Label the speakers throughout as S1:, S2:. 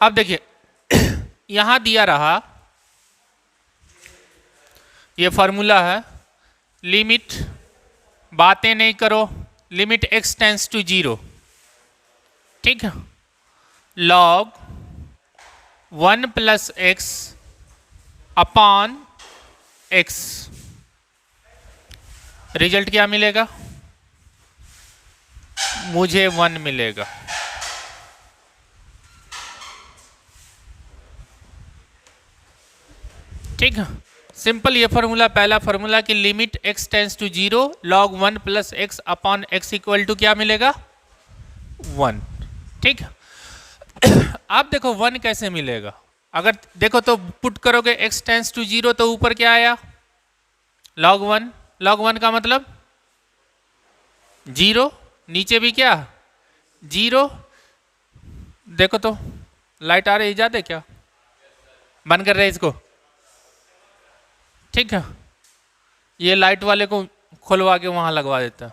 S1: अब देखिए यहां दिया रहा, ये फॉर्मूला है, लिमिट, बातें नहीं करो, लिमिट x टेंस टू 0, ठीक है, log 1 plus x upon x, result क्या मिलेगा? मुझे 1 मिलेगा। ठीक है, सिंपल ये फॉर्मूला, पहला फॉर्मूला की limit x tends to 0 log 1 plus x upon x equal to क्या मिलेगा? 1। ठीक है, आप देखो 1 कैसे मिलेगा? अगर देखो तो पुट करोगे x टेंस टू 0 तो ऊपर क्या आया? लॉग 1। लॉग 1 का मतलब 0, नीचे भी क्या 0। देखो तो लाइट आ रही, ज्यादा क्या? बंद कर रहे इसको। ठीक है, ये लाइट वाले को खुलवा के वहां लगवा देता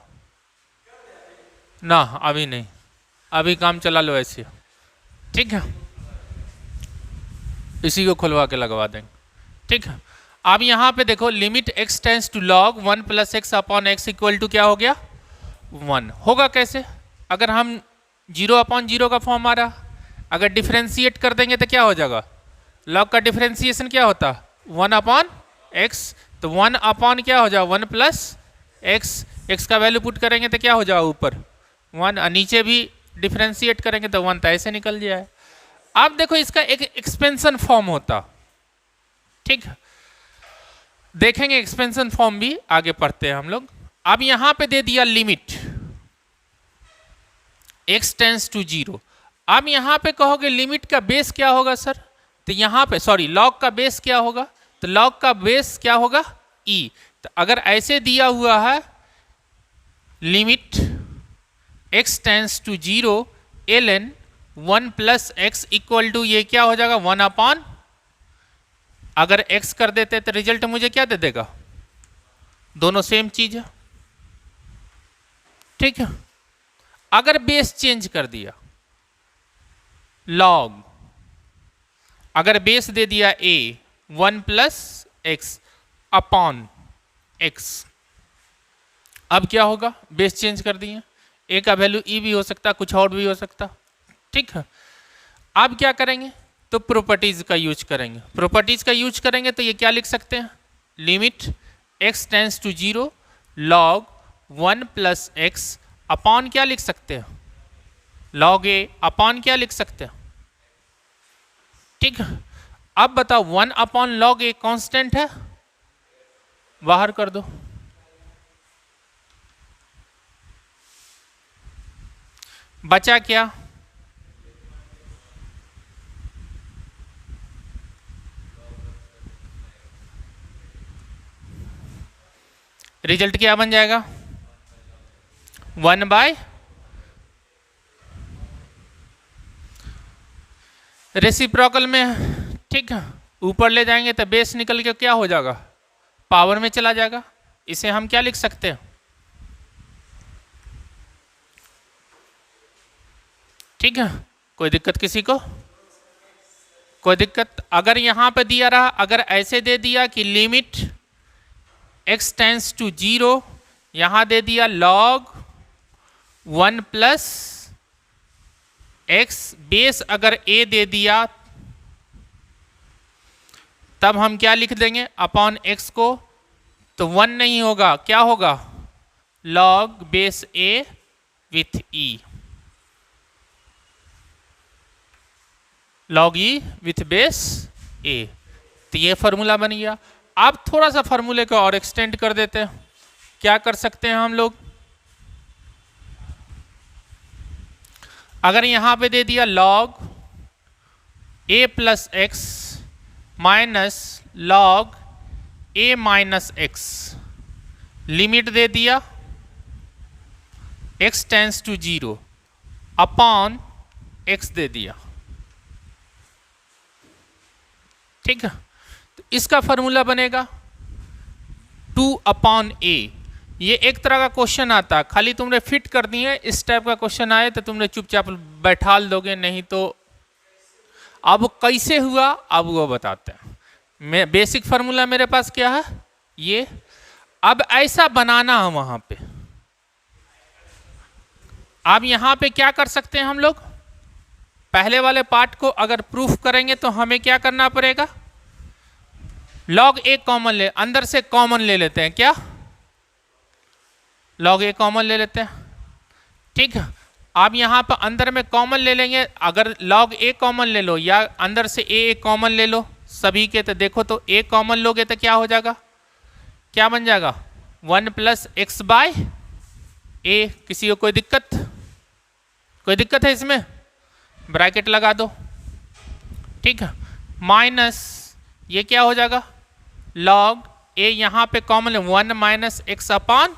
S1: ना, अभी नहीं, अभी काम चला लो ऐसे। ठीक है, इसी को खुलवा के लगवा देंगे। ठीक है, अब यहां पे देखो limit x tends to log 1 plus x upon x equal to क्या हो गया? 1। होगा कैसे? अगर हम 0 अपॉन 0 का फॉर्म आ रहा, अगर डिफ्रेंशिएट कर देंगे तो क्या हो जाएगा? लॉग का डिफ्रेंशिएशन क्या होता? 1 अपॉन एक्स, तो 1 अपॉन क्या हो जाए? 1 प्लस एक्स, एक्स का वैल्यू पुट करेंगे तो क्या हो जाए? ऊपर 1, नीचे भी डिफ्रेंशिएट करेंगे तो 1 तो ऐसे निकल जाए। आप देखो इसका एक एक्सपेंशन फॉर्म होता। ठीक, देखेंगे एक्सपेंशन फॉर्म भी आगे पढ़ते हैं हम लोग। अब यहां पे दे दिया लिमिट x टेंस टू 0। अब यहां पे कहोगे लिमिट का बेस क्या होगा सर? तो यहां पे सॉरी, लॉग का बेस क्या होगा? तो लॉग का बेस क्या होगा? e। तो अगर ऐसे दिया हुआ है limit x tends to 0 ln 1 plus X equal to ये क्या हो जाएगा? 1 अपॉन, अगर x कर देते तो रिजल्ट मुझे क्या दे देगा? दोनों सेम चीज है। ठीक है, अगर बेस चेंज कर दिया, लॉग, अगर बेस दे दिया a 1 plus x upon x, अब क्या होगा? बेस चेंज कर दिए, a का वैल्यू e भी हो सकता, कुछ और भी हो सकता। ठीक है, अब क्या करेंगे? तो प्रॉपर्टीज का यूज करेंगे। प्रॉपर्टीज का यूज करेंगे तो ये क्या लिख सकते हैं? Limit x tends to 0 log 1 plus x upon क्या लिख सकते हैं? लॉग a अपॉन क्या लिख सकते हैं? ठीक है, अब बताओ 1 अपॉन लॉग a कांस्टेंट है, बाहर कर दो। बचा क्या? रिजल्ट क्या बन जाएगा? 1 बाय रेसिप्रोकल में। ठीक है, ऊपर ले जाएंगे तो बेस निकल के क्या हो जाएगा? पावर में चला जाएगा। इसे हम क्या लिख सकते हैं? ठीक है, कोई दिक्कत किसी को? कोई दिक्कत? अगर यहां पे दिया रहा, अगर ऐसे दे दिया कि लिमिट x टेंस टू 0, यहां दे दिया लॉग 1 प्लस एक्स, बेस अगर a दे दिया तब हम क्या लिख देंगे? अपॉन x को, तो 1 नहीं होगा, क्या होगा? Log base a with e, log e with base a। तो ये फॉर्मूला बन गया। आप थोड़ा सा फॉर्मूले को और एक्सटेंड कर देते हैं। क्या कर सकते हैं हम लोग? अगर यहां पे दे दिया log a plus x minus log a minus x, limit दे दिया x tends to 0 upon x दे दिया। ठीक है, तो इसका फॉर्मूला बनेगा 2 अपॉन a। ये एक तरह का क्वेश्चन आता, खाली तुमने फिट कर दिए, इस टाइप का क्वेश्चन आए तो तुमने चुपचाप बैठाल दोगे, नहीं तो अब कैसे हुआ अब वो बताते हैं। मैं बेसिक फार्मूला मेरे पास क्या है ये, अब ऐसा बनाना है वहां पे। अब यहां पे क्या कर सकते हैं हम लोग, पहले वाले पार्ट को अगर प्रूफ करेंगे तो हमें क्या करना पड़ेगा, लॉग ए कॉमन ले, अंदर से कॉमन ले लेते हैं, क्या लॉग ए कॉमन ले लेते हैं, ठीक है। आप यहां पर अंदर में कॉमन ले लेंगे, अगर लॉग ए कॉमन ले लो या अंदर से ए कॉमन ले लो सभी के, तो देखो तो ए कॉमन लोगे तो क्या हो जाएगा, क्या बन जाएगा 1 + x बाय ए। किसी को कोई दिक्कत, कोई दिक्कत है इसमें, ब्रैकेट लगा दो, ठीक है, माइनस ये क्या हो जाएगा लॉग ए, यहाँ पे कॉमन है 1 - x अपॉन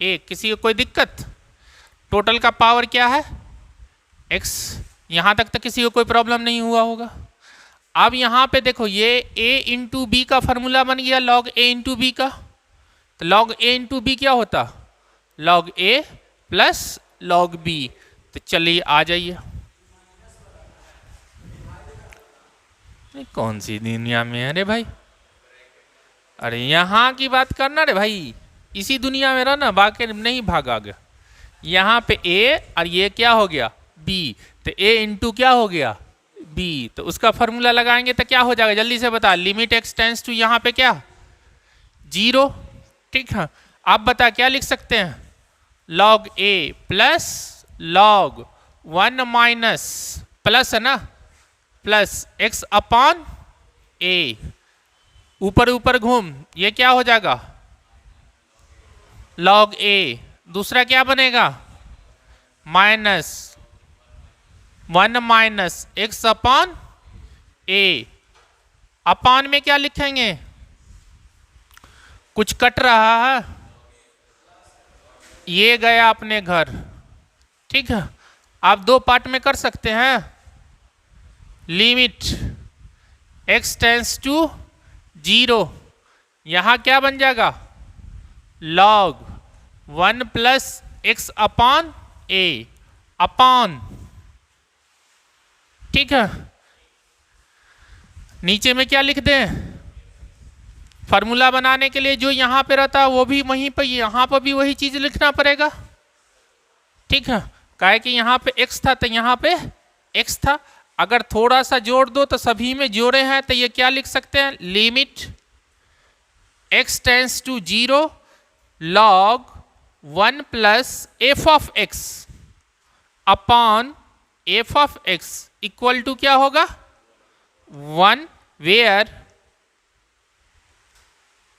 S1: ए। किसी को कोई दिक्कत, टोटल का पावर क्या है x, यहाँ तक तो किसी को कोई प्रॉब्लम नहीं हुआ होगा। अब यहाँ पे देखो ये a × b का फॉर्मूला बन गया log a × b का, तो log a × b क्या होता log a + log b। तो चलिए आ जाइए, कौन सी दुनिया में है रे भाई, अरे यहाँ की बात करना रे भाई, इसी दुनिया में रहना, बाकी नहीं भागा गया। यहाँ पे a और ये क्या हो गया b, तो a × क्या हो गया b, तो उसका फॉर्मूला लगाएंगे तो क्या हो जाएगा जल्दी से बता, लिमिट x टेंड्स टू यहाँ पे क्या 0, ठीक है। आप बता क्या लिख सकते हैं, log a + log 1 - प्लस है ना, प्लस x अपॉन a, ऊपर ऊपर घूम, ये क्या हो जाएगा log a, दूसरा क्या बनेगा -1 - x अपॉन a। अपॉन में क्या लिखेंगे, कुछ कट रहा है, ये गया अपने घर, ठीक है। आप दो पार्ट में कर सकते हैं, लिमिट x टेंड्स टू 0, यहां क्या बन जाएगा log 1 + x upon a upon, ठीक है। नीचे में क्या लिख दें, फार्मूला बनाने के लिए जो यहां पे रहता है वो भी वहीं पे, यहां पर भी वही चीज लिखना पड़ेगा, ठीक है। काहे कि यहाँ पे x था तो यहाँ पे x था, अगर थोड़ा सा जोड़ दो तो सभी में जोड़े हैं, तो ये क्या लिख सकते हैं, limit x tends to 0 log 1 + f of x upon f of x equal to क्या होगा 1, वेयर,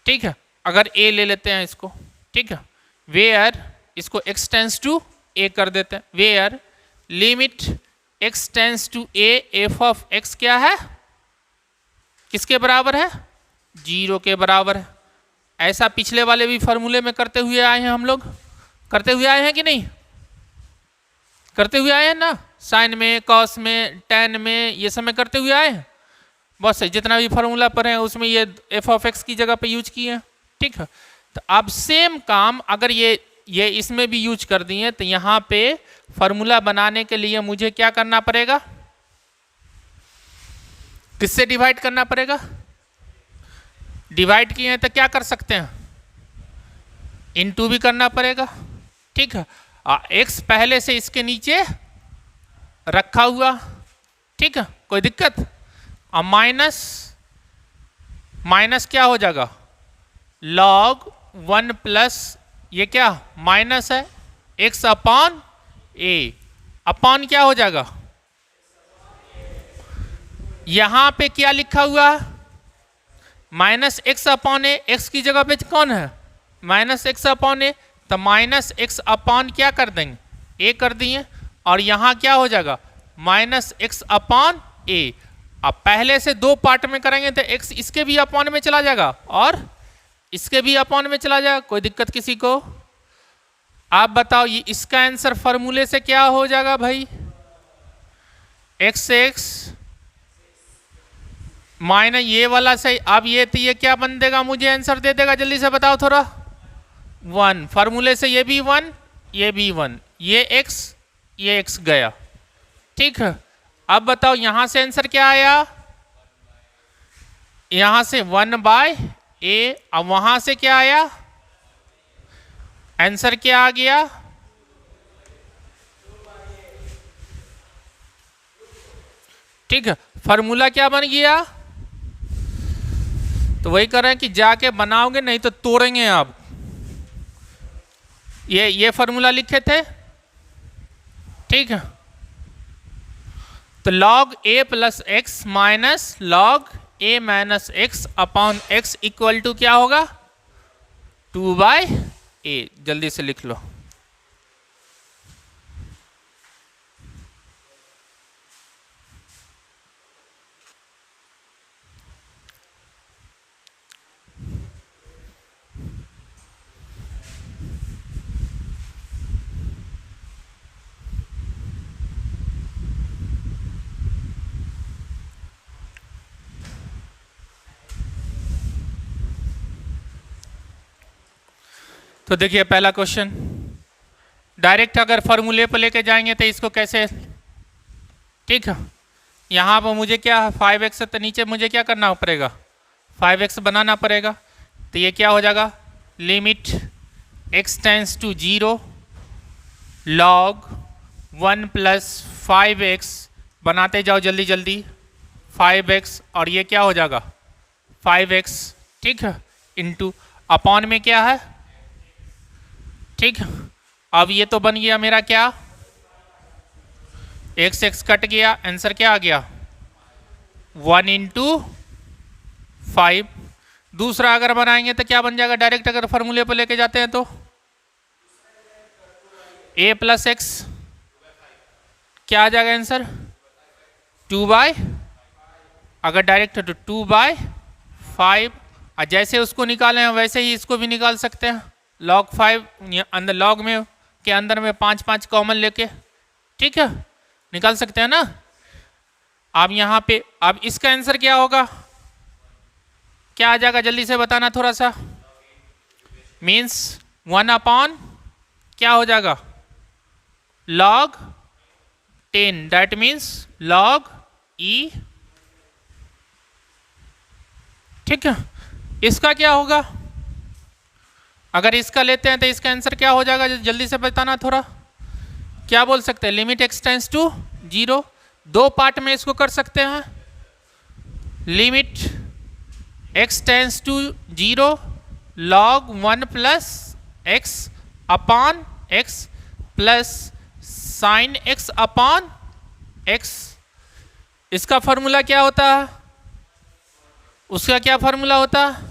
S1: ठीक है। अगर a ले लेते हैं इसको, ठीक है, वेयर इसको x टेंड्स टू a कर देते हैं, where limit x tends to a f of x क्या है, किसके बराबर है 0 के बराबर है। ऐसा पिछले वाले भी फॉर्मूले में करते हुए आए हैं, हम लोग करते हुए आए हैं कि नहीं, करते हुए आए हैं ना, साइन में, कॉस में, टेन में, ये सब में करते हुए आए हैं। बस जितना भी फार्मूला पढ़े हैं उसमें ये f of x की जगह पे यूज किए हैं, ठीक है। तो अब सेम काम अगर ये इसमें भी यूज कर दिए, तो यहाँ पे फार्मूला बनाने के लिए मुझे क्या करना पड़ेगा, किससे डिवाइड करना पड़ेगा, डिवाइड किए हैं तो क्या कर सकते हैं इनटू भी करना पड़ेगा, ठीक है। x पहले से इसके नीचे रखा हुआ, ठीक है, कोई दिक्कत। अब माइनस क्या हो जाएगा log 1 + ये क्या माइनस है x अपॉन a, अपॉन क्या हो जाएगा, यहां पे क्या लिखा हुआ -x अपॉन a, x की जगह पे कौन है -x अपॉन a, तो -x अपॉन क्या कर देंगे a कर दिए, और यहां क्या हो जाएगा -x अपॉन a। अब पहले से दो पार्ट में करेंगे तो x इसके भी अपॉन में चला जाएगा और इसके भी अपॉन में चला जाएगा, कोई दिक्कत किसी को। आप बताओ ये इसका आंसर फॉर्मूले से क्या हो जाएगा भाई, x माइनस ये वाला सही। अब ये तो ये क्या बन देगा, मुझे आंसर दे देगा, जल्दी से बताओ थोड़ा 1, फार्मूले से ये भी 1, ये भी 1, ये x गया, ठीक है। अब बताओ यहां से आंसर क्या आया, यहां से 1/a, अब वहां से क्या आया, आंसर क्या आ गया, ठीक है। फॉर्मूला क्या बन गया, तो वही कर रहे हैं कि जाके बनाओगे नहीं तो तोड़ेंगे आप। ये फॉर्मूला लिखे थे, ठीक है। तो log a plus x minus log a minus x upon x equal to क्या होगा, 2/a। जल्दी से लिख लो। तो देखिए पहला क्वेश्चन, डायरेक्ट अगर फॉर्मूले पर लेके जाएंगे तो इसको कैसे, ठीक है। यहाँ पर मुझे क्या 5x, तो नीचे मुझे क्या करना पड़ेगा, 5x बनाना पड़ेगा। तो ये क्या हो जाएगा, limit x tends to 0 log 1 plus 5x, बनाते जाओ जल्दी जल्दी, 5x और ये क्या हो जाएगा 5x, ठीक है, इंटू अपॉन में क्या है, ठीक। अब ये तो बन गया मेरा क्या, x कट गया, आंसर क्या आ गया 1 इंटू 5। दूसरा अगर बनाएंगे तो क्या बन जाएगा, डायरेक्ट अगर फॉर्मूले पर लेके जाते हैं तो a प्लस एक्स क्या आ जाएगा आंसर 2/, अगर डायरेक्ट है तो 2/5। और जैसे उसको निकाले हैं वैसे ही इसको भी निकाल सकते हैं, log 5 अंदर log में के अंदर में 5 कॉमन लेके, ठीक है, निकाल सकते हैं ना। अब यहाँ पे अब इसका आंसर क्या होगा, क्या आ जाएगा जल्दी से बताना थोड़ा सा, मीन्स 1 अपॉन क्या हो जाएगा log 10, that means log e, ठीक है। इसका क्या होगा, अगर इसका लेते हैं तो इसका आंसर क्या हो जाएगा, जल्दी से बताना थोड़ा, क्या बोल सकते हैं, लिमिट x टेंस टू 0, दो पार्ट में इसको कर सकते हैं, limit x tends to 0 log 1 plus x upon x plus sine x upon x। इसका फॉर्मूला क्या होता है, उसका क्या फॉर्मूला होता है,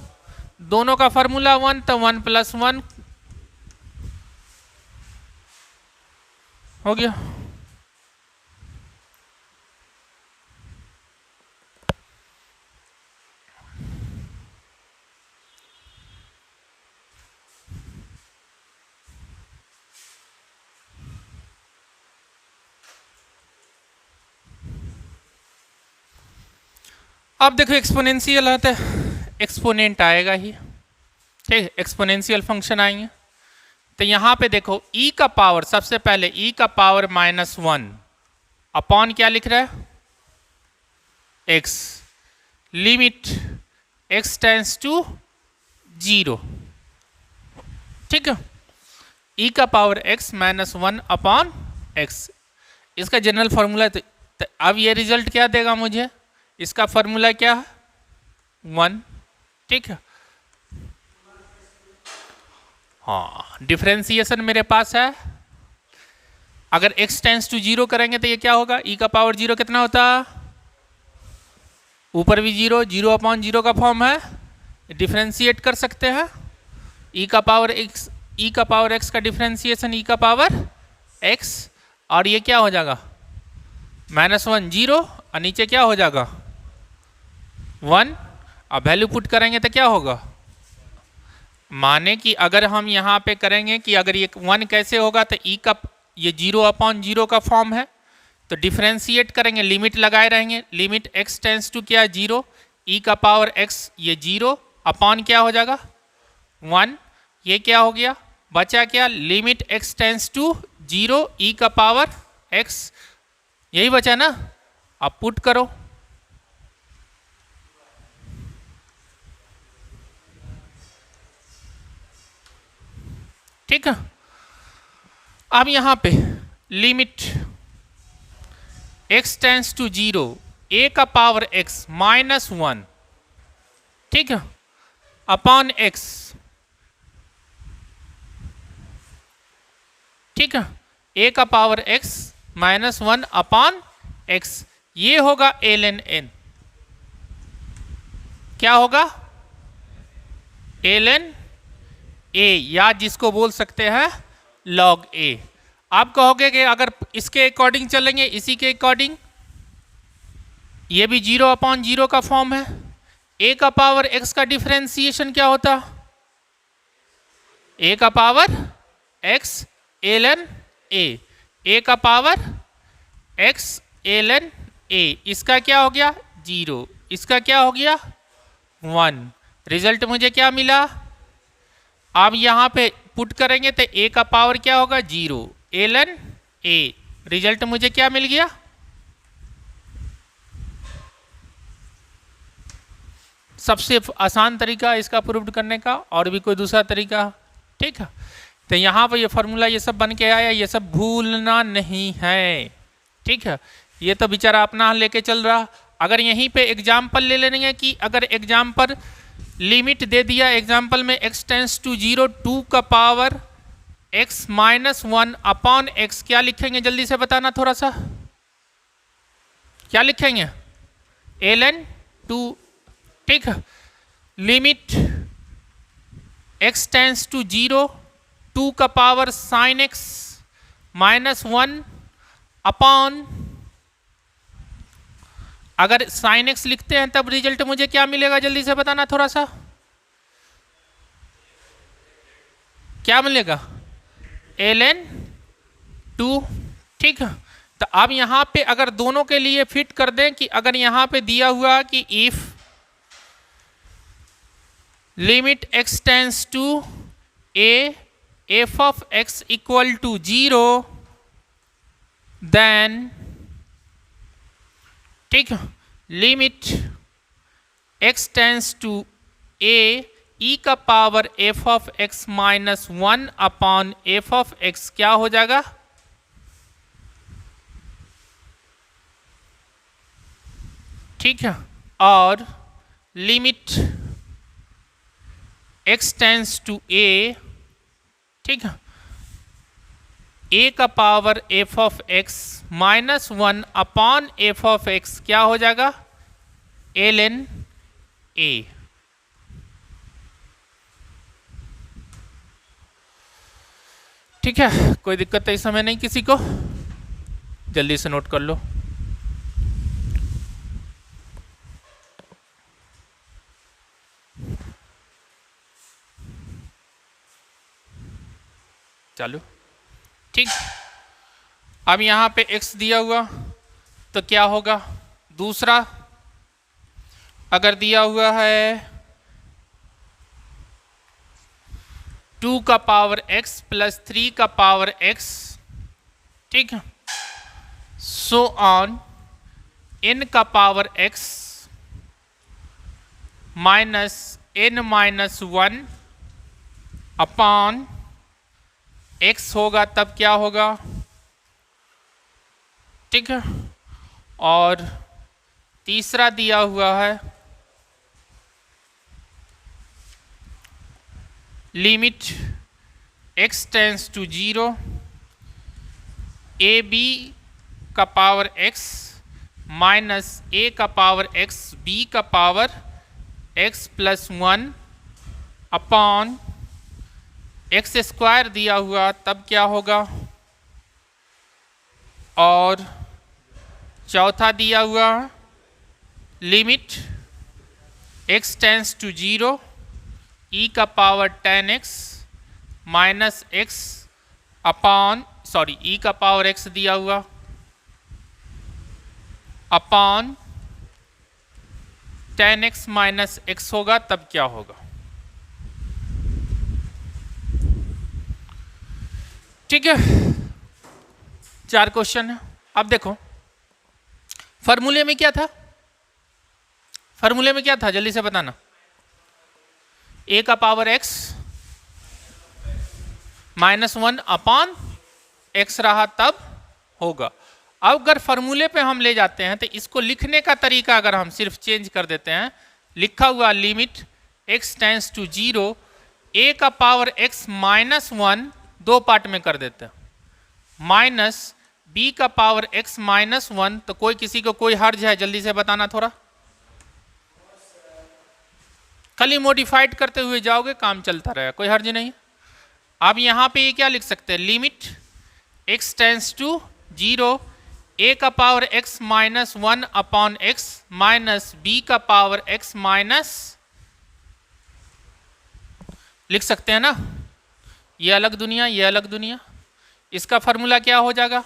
S1: दोनों का फॉर्मूला 1, तो 1 प्लस 1 हो गया। अब देखो एक्सपोनेंशियल आता है, एक्सपोनेंट आएगा ही, ठीक, एक्सपोनेंशियल फंक्शन आएंगे। तो यहाँ पे देखो e का पावर, सबसे पहले e का पावर -1 अपॉन क्या लिख रहा है x, limit x tends to 0, ठीक है, e का पावर x -1 अपॉन x, इसका जनरल फॉर्मूला। तो अब ये रिजल्ट क्या देगा मुझे, इसका फॉर्मूला क्या है 1, ठीक है। हाँ, डिफरेंशिएशन मेरे पास है, अगर x टेंस टू 0 करेंगे तो ये क्या होगा, e का पावर 0 कितना होता है, ऊपर भी 0, 0 अपॉन 0 का फॉर्म है, डिफरेंशिएट कर सकते हैं, e का पावर x का डिफरेंशिएशन e का पावर x, और ये क्या हो जाएगा -1 0 और नीचे क्या हो जाएगा 1। अब वैल्यू पुट करेंगे तो क्या होगा, माने कि अगर हम यहाँ पे करेंगे कि अगर ये 1 कैसे होगा, तो e का ये 0 अपॉन 0 का फॉर्म है, तो डिफरेंशिएट करेंगे, लिमिट लगाए रहेंगे, लिमिट x टेंस टू क्या 0, e का पावर x ये 0 अपॉन क्या हो जाएगा 1, ये क्या हो गया, बचा क्या, limit x tends to 0 e का पावर x, यही बचा ना। अब पुट करो, ठीक है। अब यहां पे limit x tends to 0 a का पावर x -1, ठीक है, अपॉन x, ठीक है, a का पावर x -1 अपॉन x, ये होगा ln n। क्या होगा? ln a, या जिसको बोल सकते हैं log a। आप कहोगे कि अगर इसके अकॉर्डिंग चलेंगे, इसी के अकॉर्डिंग, ये भी 0/0 का फॉर्म है। a का पावर x का डिफरेंशिएशन क्या होता? a का power x ln a, a का पावर x ln a, इसका क्या हो गया? 0, इसका क्या हो गया? 1। रिजल्ट मुझे क्या मिला? आप यहां पे पुट करेंगे तो a का पावर क्या होगा? 0 ln a। रिजल्ट मुझे क्या मिल गया? सबसे आसान तरीका इसका प्रूव करने का, और भी कोई दूसरा तरीका? ठीक है, तो यहाँ पर ये फार्मूला ये सब बन के आया, ये सब भूलना नहीं है, ठीक है। ये तो बेचारा अपना लेके चल रहा। अगर यहीं पे एग्जाम्पल ले लेंगे कि अगर एग्जाम्पल लिमिट दे दिया, एग्जाम्पल में x टेंस टू 0 2 का पावर x -1 अपॉन x, क्या लिखेंगे जल्दी से बताना थोड़ा सा, क्या लिखेंगे? ln 2, ठीक है। लिमिट x टेंस टू 0 2 का पावर sin x -1 अपॉन, अगर sin x लिखते हैं तब रिजल्ट मुझे क्या मिलेगा जल्दी से बताना थोड़ा सा, क्या मिलेगा? ln 2, ठीक है। तो अब यहां पे अगर दोनों के लिए फिट कर दें कि अगर यहां पे दिया हुआ कि if limit x tends to a f of x equal to 0, then, ठीक है, limit x tends to a e का power f of x -1 upon f of x क्या हो जाएगा? ठीक है, और limit x tends to a, ठीक है, a का power f of x -1 upon f of x क्या हो जाएगा? ln a। ठीक है, कोई दिक्कत तो इस समय नहीं किसी को? जल्दी से नोट कर लो। चालू, ठीक। अब यहां पे x दिया हुआ तो क्या होगा? दूसरा अगर दिया हुआ है 2 का पावर x प्लस 3 का पावर x, ठीक है, सो ऑन n का power x minus n -1 upon x होगा तब क्या होगा? ठीक है, और तीसरा दिया हुआ है limit x tends to 0 a b का पावर x माइनस a का पावर x b का power x +1 upon x square दिया हुआ तब क्या होगा? और चौथा दिया हुआ limit x tends to 0 e का power 10x minus x upon, sorry, e का पावर x दिया हुआ अपॉन 10x माइनस x होगा तब क्या होगा? ठीक है, 4 क्वेश्चन है। अब देखो फॉर्मूले में क्या था, फॉर्मूले में क्या था जल्दी से बताना। a का पावर x -1 अपॉन x रहा तब होगा। अब अगर फॉर्मूले पे हम ले जाते हैं तो इसको लिखने का तरीका अगर हम सिर्फ चेंज कर देते हैं, लिखा हुआ limit x tends to 0, a का पावर x -1 दो पार्ट में कर देते हैं, माइनस b का पावर x -1, तो कोई किसी को कोई हर्ज है जल्दी से बताना थोड़ा। खाली मॉडिफाइड करते हुए जाओगे काम चलता रहेगा, कोई हर्ज नहीं। अब यहाँ पे ये क्या लिख सकते हैं, limit x tends to 0, a का power x -1 upon x minus b का पावर x माइनस, लिख सकते हैं ना, ये अलग दुनिया ये अलग दुनिया। इसका फार्मूला क्या हो जाएगा,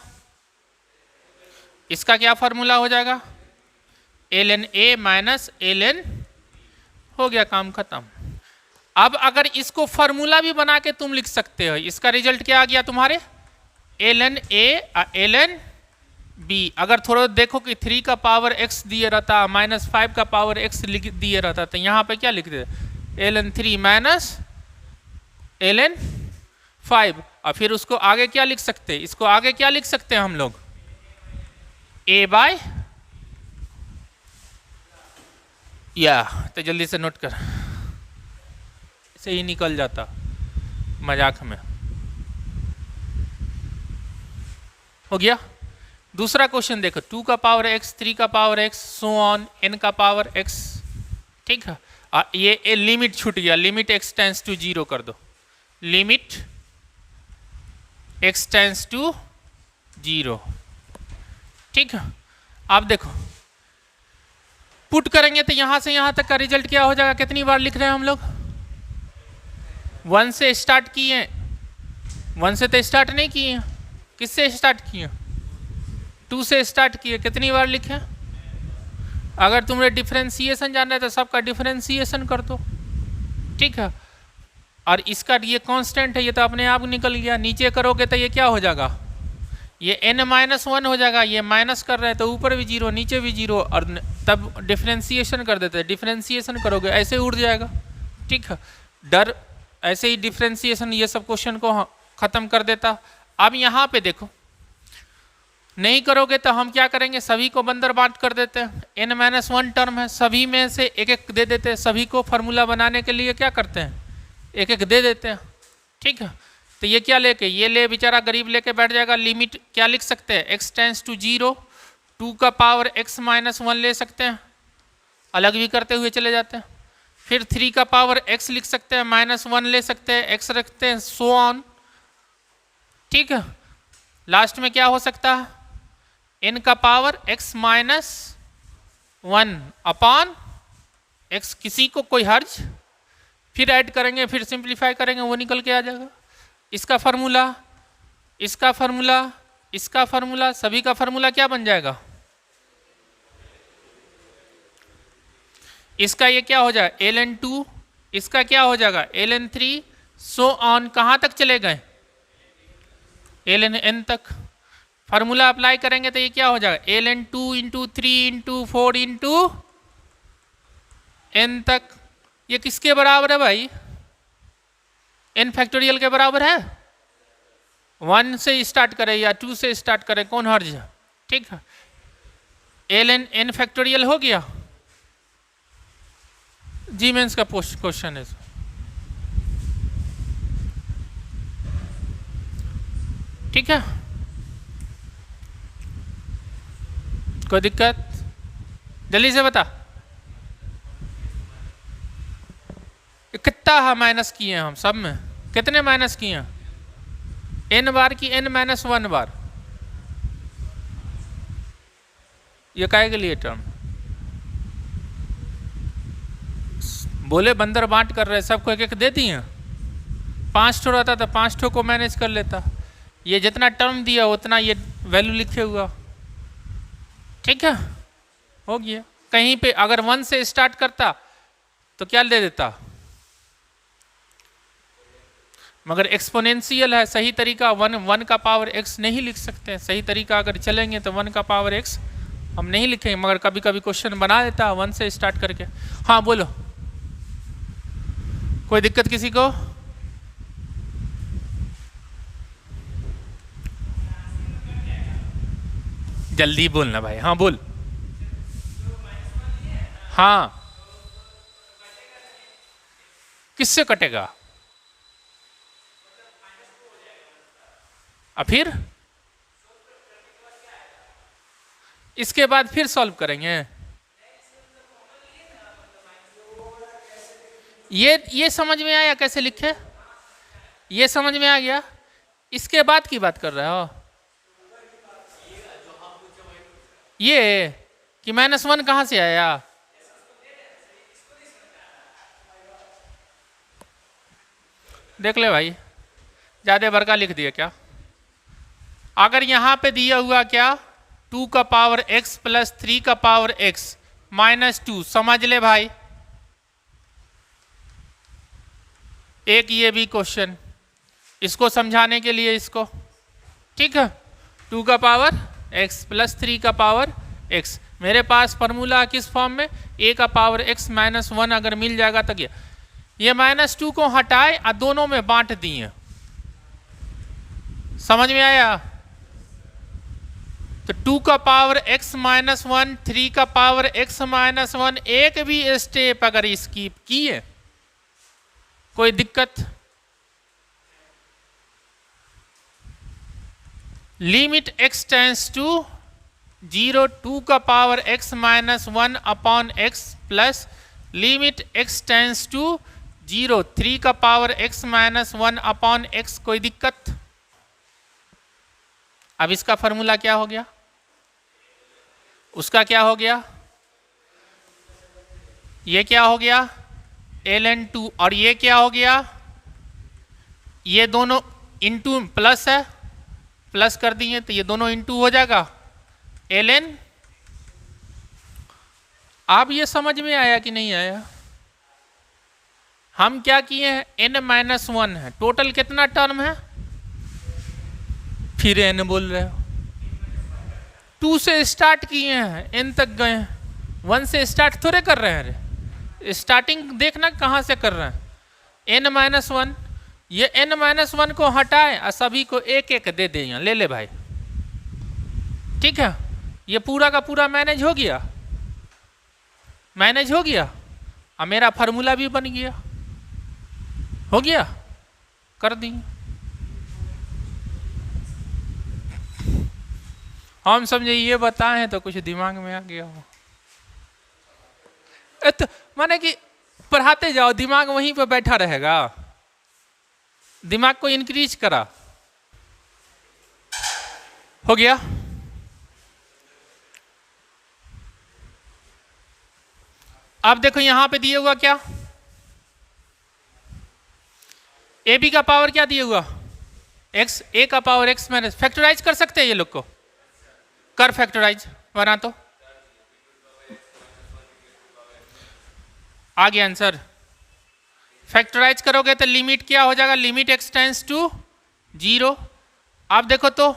S1: इसका क्या फार्मूला हो जाएगा, ln a माइनस ln, हो गया काम खत्म। अब अगर इसको फार्मूला भी बना के तुम लिख सकते हो, इसका रिजल्ट क्या आ गया तुम्हारे, ln a ln b। अगर थोड़ा देखो कि 3 का पावर x दिए रहता माइनस 5 का पावर x दिए रहता, तो यहाँ पे क्या लिख देते, ln 3 माइनस ln 5। और फिर उसको आगे क्या लिख सकते हैं, इसको आगे क्या लिख सकते हैं हम लोग, a बाय, या तो जल्दी से नोट कर, ऐसे ही निकल जाता मजाक में। हो गया। दूसरा क्वेश्चन देखो, 2 का पावर x, 3 का power x, so on n का पावर x, ठीक है। ये लिमिट छूट गया, लिमिट x टेंड्स टू 0 कर दो, लिमिट x टेंड्स टू 0, ठीक है। अब देखो पुट करेंगे तो यहां से यहां तक का रिजल्ट क्या हो जाएगा, कितनी बार लिख रहे हैं हम लोग, 1 से स्टार्ट किए, 1 से तो स्टार्ट नहीं किए, किससे स्टार्ट किए, 2 से स्टार्ट किए, कितनी बार लिखे। अगर तुम्हें डिफरेंशिएशन जानना है तो सबका डिफरेंशिएशन कर दो, ठीक है। और इसका ये कांस्टेंट है, ये तो अपने आप निकल गया, नीचे करोगे तो ये क्या हो जाएगा, ये n-1 हो जाएगा, ये माइनस कर रहे हैं तो ऊपर भी 0 नीचे भी 0, और तब डिफरेंशिएशन कर देते हैं, डिफरेंशिएशन करोगे ऐसे उड़ जाएगा, ठीक है। डर ऐसे ही डिफरेंशिएशन ये सब क्वेश्चन को खत्म कर देता। अब यहाँ पे देखो, नहीं करोगे तो हम क्या करेंगे, सभी को बंदर बांट कर देते हैं, n-1 टर्म है, सभी में से एक एक दे देते हैं, सभी को फार्मूला बनाने के लिए क्या करते हैं, एक एक दे देते हैं, ठीक है। तो ये क्या लेके, ये ले बेचारा गरीब लेके बैठ जाएगा, लिमिट क्या लिख सकते हैं, x टेंड्स टू 0, 2 का पावर x -1 ले सकते हैं, अलग भी करते हुए चले जाते हैं। फिर 3 का पावर x लिख सकते हैं, -1 ले सकते हैं, x रखते हैं, सो ऑन, ठीक है। लास्ट में क्या हो सकता है, n का पावर x -1 अपॉन x, किसी को कोई हर्ज, फिर ऐड करेंगे, फिर सिंप्लीफाई करेंगे, वो निकल के आ जाएगा। इसका फार्मूला, इसका फार्मूला, इसका फार्मूला, सभी का फार्मूला क्या बन जाएगा, इसका ये क्या हो जाएगा ln 2, इसका क्या हो जाएगा ln 3, सो ऑन, कहाँ तक चले गए, ln n तक। फार्मूला अप्लाई करेंगे तो ये क्या हो जाएगा, ln 2 into 3 into 4 into n तक। ये किसके बराबर है भाई, n फैक्टोरियल के बराबर है। 1 से स्टार्ट करें या 2 से स्टार्ट करें, कौन हर्ज है, ठीक है। ln n फैक्टोरियल हो गया, जी मेंस का क्वेश्चन है, ठीक है। कोई दिक्कत, जल्दी से बता, कितना है माइनस किए हैं हम सब में, कितने माइनस किए हैं, n बार की n-1 बार, ये काहे के लिए टर्म, बोले बंदर बांट कर रहे, सबको एक एक दे दिए, 5 ठो रहता तो 5 ठो को मैनेज कर लेता, ये जितना टर्म दिया उतना ये वैल्यू लिखे हुआ, ठीक है, हो गया। कहीं पे अगर 1 से स्टार्ट करता तो क्या दे देता, मगर एक्सपोनेंशियल है, सही तरीका 1 का पावर x नहीं लिख सकते हैं, सही तरीका अगर चलेंगे तो 1 का पावर x हम नहीं लिखेंगे, मगर कभी कभी क्वेश्चन बना देता है 1 से स्टार्ट करके। हाँ बोलो, कोई दिक्कत किसी को? जल्दी बोलना भाई, हाँ बोल। हाँ, किससे कटेगा? फिर इसके बाद फिर सॉल्व करेंगे। ये समझ में आया कैसे लिखे? ये समझ में आ गया? इसके बाद की बात कर रहे हो ये कि -1 कहां से आया? देख ले भाई, ज्यादा बड़का लिख दिया क्या? अगर यहां पे दिया हुआ क्या 2 का पावर x प्लस 3 का पावर x -2, समझ ले भाई। एक ये भी क्वेश्चन, इसको समझाने के लिए इसको, ठीक है। 2 का पावर x प्लस 3 का पावर x, मेरे पास फॉर्मूला किस फॉर्म में? a का पावर x -1 अगर मिल जाएगा तो ये -2 को हटाए और दोनों में बांट दिए। समझ में आया? तो 2 का पावर x -1, 3 का पावर x -1, एक भी स्टेप अगर स्किप किए, कोई दिक्कत? लिमिट x टेंस टू 0, 2 का power x -1 upon x plus limit x tends to 0, 3 का पावर x -1 अपॉन x, कोई दिक्कत? अब इसका फॉर्मूला क्या हो गया? उसका क्या हो गया? ये क्या हो गया? ln2, और ये क्या हो गया? ये दोनों इंटू प्लस है, प्लस कर दिए तो ये दोनों इंटू हो जाएगा ln। अब ये समझ में आया कि नहीं आया? हम क्या किए हैं? n-1 है, टोटल कितना टर्म है? फिर n बोल रहे हो। 2 से स्टार्ट किए हैं, n तक गए हैं, 1 से स्टार्ट थोड़े कर रहे हैं। स्टार्टिंग देखना कहाँ से कर रहे हैं। n-1, ये n-1 को हटाए और सभी को एक एक दे दें, ले ले भाई, ठीक है। ये पूरा का पूरा मैनेज हो गया, मैनेज हो गया, और मेरा फार्मूला भी बन गया, हो गया, कर दी। हम समझे ये बताए हैं तो कुछ दिमाग में आ गया हो। तो माने कि पढ़ाते जाओ, दिमाग वहीं पर बैठा रहेगा, दिमाग को इंक्रीज करा, हो गया। अब देखो यहां पे दिए हुआ क्या, ए बी का पावर क्या दिया हुआ? x, a का पावर x माइनस, फैक्टराइज कर सकते हैं ये लोग को, कर फैक्टराइज, बना तो आ गया आंसर। फैक्टराइज करोगे तो लिमिट क्या हो जाएगा? Limit x tends to 0। अब देखो तो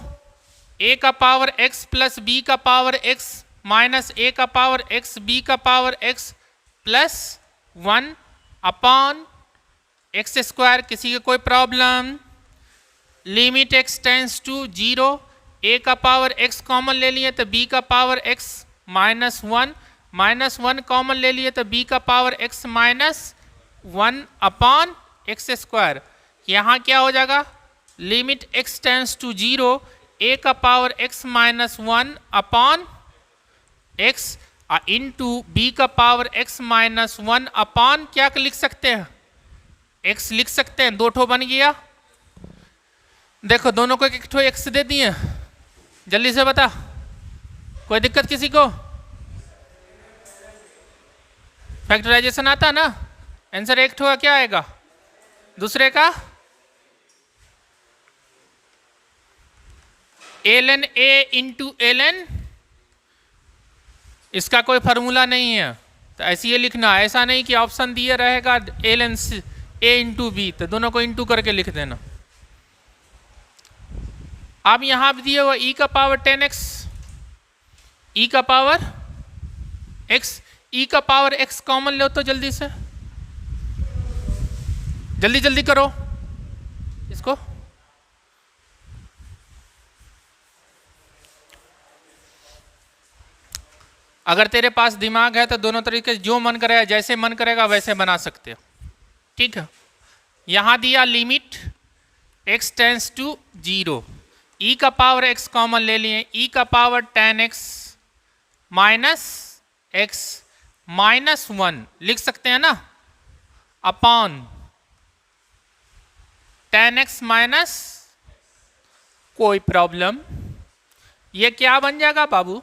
S1: a का पावर x प्लस b का पावर x माइनस a का पावर x b का power x plus 1 upon x square, किसी के कोई problem? Limit x tends to 0, a का पावर x कॉमन ले लिए तो b का पावर x -1 कॉमन ले लिए तो b का power x -1 upon x square. यहाँ क्या हो जाएगा? Limit x tends to 0, a का power x -1 upon x into b का पावर x -1 अपॉन क्या लिख सकते हैं? x लिख सकते हैं, 2 ठो बन गया। देखो दोनों को एक ठो x दे दिए, जल्दी से बता, कोई दिक्कत किसी को? फैक्टराइजेशन आता ना, आंसर एक ठो का क्या आएगा? दूसरे का ln a इंटू ln, इसका कोई फार्मूला नहीं है तो ऐसे ही लिखना, ऐसा नहीं कि ऑप्शन दिए रहेगा ln a इंटू बी, तो दोनों को इंटू करके लिख देना। अब यहां भी दिया हुआ e का पावर 10x, ई का पावर एक्स, ई का पावर एक्स कॉमन लो तो जल्दी से, जल्दी जल्दी करो इसको। अगर तेरे पास दिमाग है तो दोनों तरीके जो मन करेगा, जैसे मन करेगा वैसे बना सकते हो, ठीक है। यहां दिया लिमिट x टेंस टू 0, ई का पावर x कॉमन ले लिए, ई का power tan x minus x minus 1 लिख सकते हैं ना, अपॉन tan x माइनस, कोई प्रॉब्लम। ये क्या बन जाएगा बाबू,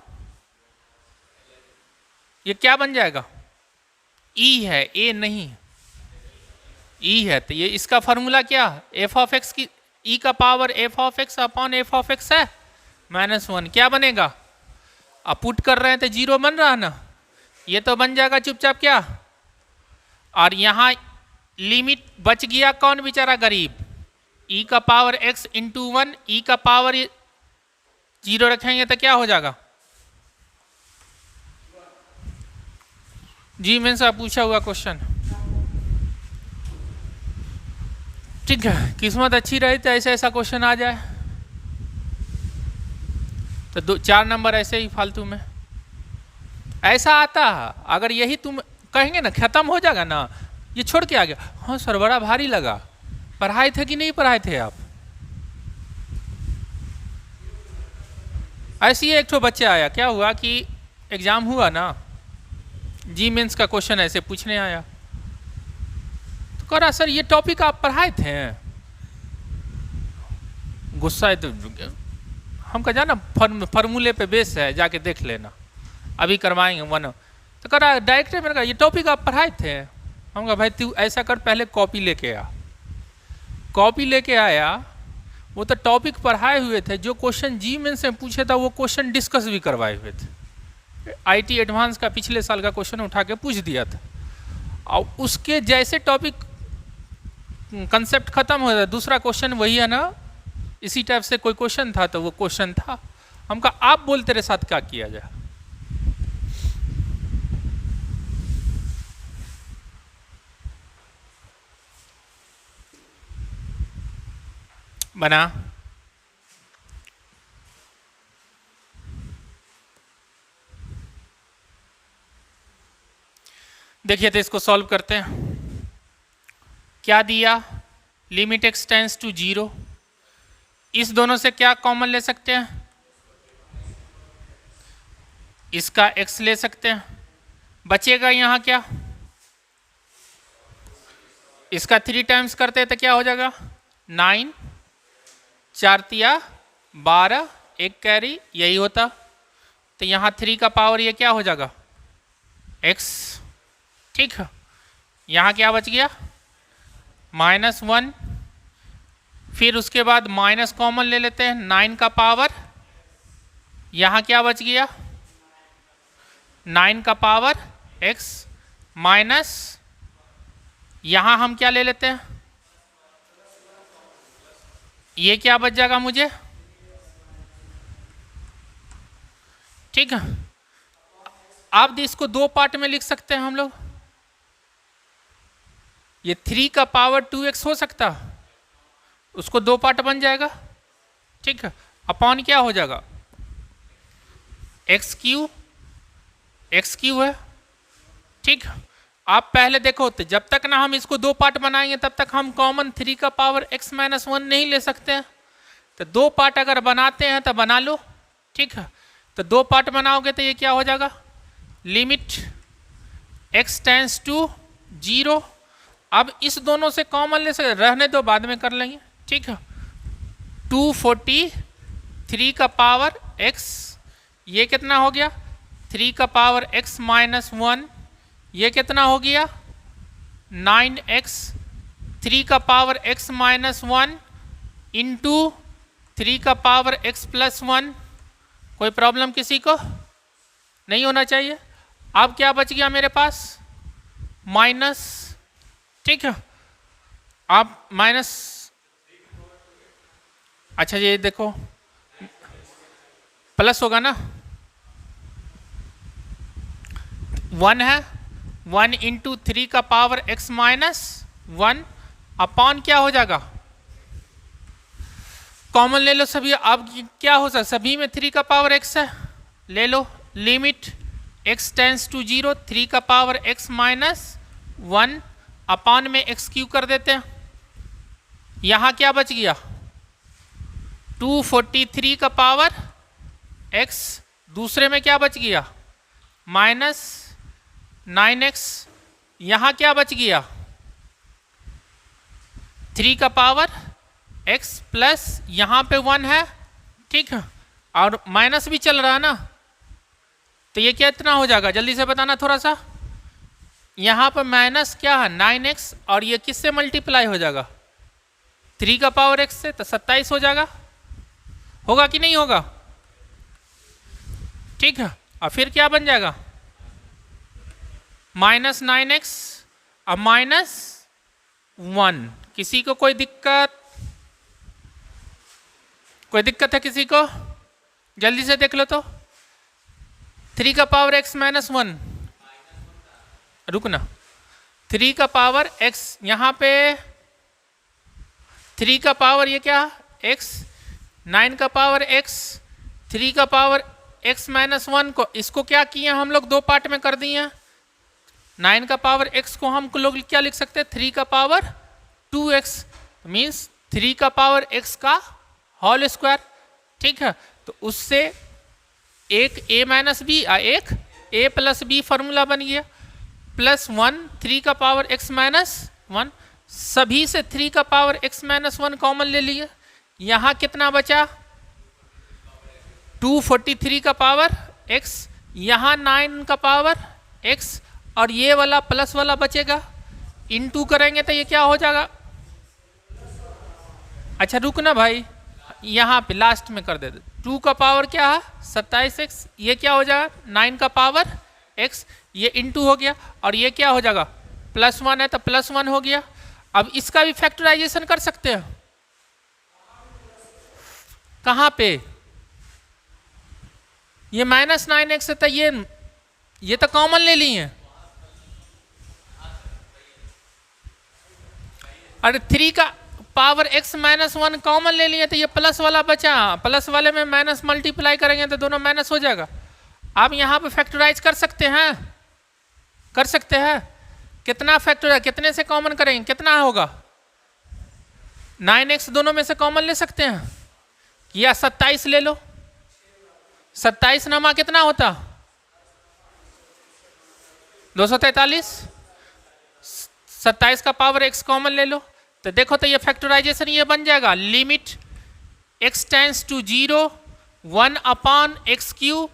S1: ये क्या बन जाएगा, ई है, ए नहीं, ई है। तो ये इसका फॉर्मूला क्या, एफ ऑफ एक्स की ई का power F of x upon F of x है माइनस 1, क्या बनेगा, अब पुट कर रहे हैं तो 0 बन रहा है ना, ये तो बन जाएगा चुपचाप क्या। और यहां लिमिट बच गया कौन बेचारा गरीब, ई का पावर एक्स इंटू 1, ई का पावर 0 रखेंगे तो क्या हो जाएगा, जी मेन साहब पूछा हुआ क्वेश्चन, ठीक है। किस्मत अच्छी रही तो ऐसा ऐसा क्वेश्चन आ जाए, तो 4 नंबर ऐसे ही फालतू में ऐसा आता है। अगर यही तुम कहेंगे ना खत्म हो जाएगा ना, ये छोड़ के आ गया, हाँ सर बड़ा भारी लगा, पढ़ाए थे कि नहीं पढ़ाए थे आप। ऐसी एक ठो बच्चा आया, क्या हुआ कि एग्जाम हुआ ना, जी मेंस का क्वेश्चन ऐसे पूछने आया, तो कह रहा सर ये टॉपिक आप पढ़ाए थे, गुस्सा है तो हम कहा जाना फार्मूले पे बेस है, जाके देख लेना, अभी करवाएंगे वन। तो कह रहा डायरेक्टर मैंने कहा ये टॉपिक आप पढ़ाए थे, हम कहा भाई तू ऐसा कर पहले कॉपी लेके आ, कॉपी लेके आया, वो तो टॉपिक पढ़ाए हुए थे, जो क्वेश्चन जी मेंस से पूछे था वो क्वेश्चन डिस्कस भी करवाए हुए थे, आईटी एडवांस का पिछले साल का क्वेश्चन उठा के पूछ दिया था, और उसके जैसे टॉपिक कंसेप्ट खत्म हो जाता, दूसरा क्वेश्चन वही है ना, इसी टाइप से कोई क्वेश्चन था, तो वो क्वेश्चन था, हम कहा आप बोल तेरे साथ क्या किया जाए। बना देखिए, तो इसको सॉल्व करते हैं। क्या दिया, लिमिट एक्स टेंस टू 0, इस दोनों से क्या कॉमन ले सकते हैं, इसका x ले सकते हैं, बचेगा यहां क्या, इसका 3 टाइम्स करते हैं तो क्या हो जाएगा 9, 4 तिया 12, एक कैरी यही होता, तो यहां 3 का पावर ये क्या हो जाएगा x, ठीक है। यहां क्या बच गया -1, फिर उसके बाद माइनस कॉमन ले लेते हैं, 9 का पावर, यहां क्या बच गया 9 का पावर x माइनस, यहां हम क्या ले लेते हैं, ये क्या बच जाएगा मुझे, ठीक है। आप इसको 2 पार्ट में लिख सकते हैं हम लोग, ये 3 का पावर 2x हो सकता, उसको 2 पार्ट बन जाएगा, ठीक है, अपॉन क्या हो जाएगा एक्स क्यू है, ठीक। आप पहले देखो तो जब तक ना हम इसको 2 पार्ट बनाएंगे तब तक हम कॉमन 3 का पावर x माइनस 1 नहीं ले सकते हैं, तो 2 पार्ट अगर बनाते हैं तो बना लो, ठीक है। तो 2 पार्ट बनाओगे तो ये क्या हो जाएगा, लिमिट x टेंस टू 0, अब इस दोनों से कॉमन ले सकते, रहने दो बाद में कर लेंगे, ठीक है। 243 का पावर x, ये कितना हो गया 3 का पावर x माइनस 1, ये कितना हो गया 9x, 3 का पावर x माइनस 1 इंटू 3 का पावर x प्लस 1, कोई प्रॉब्लम किसी को नहीं होना चाहिए। अब क्या बच गया मेरे पास माइनस, ठीक है। आप माइनस, अच्छा ये देखो प्लस होगा ना, 1 है, 1 इंटू 3 का पावर x माइनस 1 अपॉन क्या हो जाएगा, कॉमन ले लो सभी। अब क्या हो सकता, सभी में 3 का पावर x है, ले लो लिमिट x टेंस टू 0, 3 का पावर x माइनस 1 अपॉन में x क्यू कर देते हैं। यहाँ क्या बच गया, 243 का पावर x, दूसरे में क्या बच गया माइनस 9x, यहाँ क्या बच गया 3 का पावर x प्लस यहाँ पे 1 है, ठीक है, और माइनस भी चल रहा है ना, तो ये क्या इतना हो जाएगा, जल्दी से बताना थोड़ा सा। यहाँ पर माइनस क्या है 9x, और ये किससे मल्टीप्लाई हो जाएगा 3 का पावर x से, तो 27 हो जाएगा, होगा कि नहीं होगा, ठीक है। और फिर क्या बन जाएगा माइनस 9x और माइनस 1। किसी को कोई दिक्कत, कोई दिक्कत है किसी को, जल्दी से देख लो तो। 3 का पावर x माइनस 1, रुकना, 3 का पावर x, यहाँ पे 3 का पावर ये क्या x, 9 का पावर x, 3 का पावर x माइनस 1 को, इसको क्या किए हम लोग दो पार्ट में कर दिए हैं। 9 का पावर x को हम लोग क्या लिख सकते हैं 3 का पावर 2x, मीन्स 3 का पावर x का होल स्क्वायर, ठीक है। तो उससे एक a माइनस बी और एक a प्लस बी फॉर्मूला बन गया, प्लस 1 3 का पावर x माइनस 1, सभी से 3 का पावर x माइनस 1 कॉमन ले लिए, यहाँ कितना बचा 243 का पावर x, यहाँ 9 का पावर x, और ये वाला प्लस वाला बचेगा, इनटू करेंगे तो ये क्या हो जाएगा, अच्छा रुकना भाई, यहाँ पे लास्ट में कर देते, 2 का पावर क्या है 27x, ये क्या हो जाएगा 9 का पावर x, ये इनटू हो गया, और ये क्या हो जाएगा प्लस 1 है तो प्लस 1 हो गया। अब इसका भी फैक्टराइजेशन कर सकते हैं, कहाँ पे, ये माइनस 9x है तो ये तो कॉमन ले लिए, और 3 का पावर x माइनस 1 कॉमन ले लिए तो ये प्लस वाला बचा, प्लस वाले में माइनस मल्टीप्लाई करेंगे तो दोनों माइनस हो जाएगा। आप यहाँ पे फैक्टराइज कर सकते हैं, कर सकते हैं, कितना फैक्टर, कितने से कॉमन करेंगे, कितना होगा 9x दोनों में से कॉमन ले सकते हैं, या 27 ले लो, 27 नमा कितना होता 243, 27 का पावर x कॉमन ले लो, तो देखो तो ये फैक्टराइजेशन ये बन जाएगा, limit x tends to 0 1 upon x cube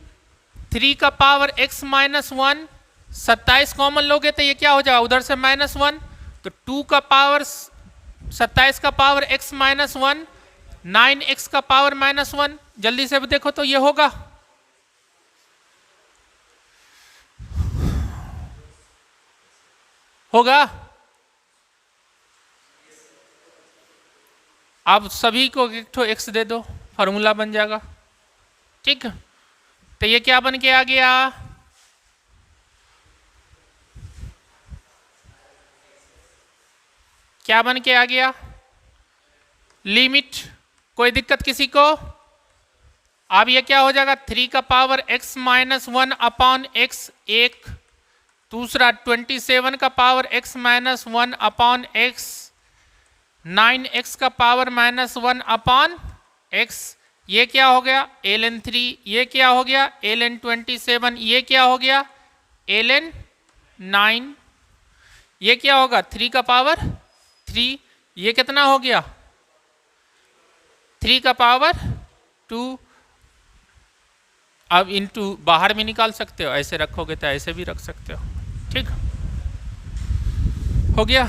S1: 3 का पावर x माइनस 1, 27 कॉमन लोगे तो ये क्या हो जाएगा उधर से माइनस 1, तो 2 का पावर 27 का पावर x माइनस 1, 9x का पावर माइनस 1, जल्दी से देखो तो ये होगा, होगा। आप सभी को एक ठो x दे दो, फार्मूला बन जाएगा, ठीक है। तो ये क्या बन के आ गया, क्या बन के आ गया लिमिट, कोई दिक्कत किसी को। अब ये क्या हो जाएगा 3 का power x minus 1 upon x, एक, दूसरा 27 का power x minus 1 upon x, 9x का पावर माइनस 1 अपॉन x, ये क्या हो गया ln 3, ये क्या हो गया ln 27, ये क्या हो गया ln 9, ये क्या होगा 3 का पावर 3, ये कितना हो गया 3 का पावर 2। अब इनटू बाहर भी निकाल सकते हो, ऐसे रखोगे तो ऐसे भी रख सकते हो, ठीक हो गया।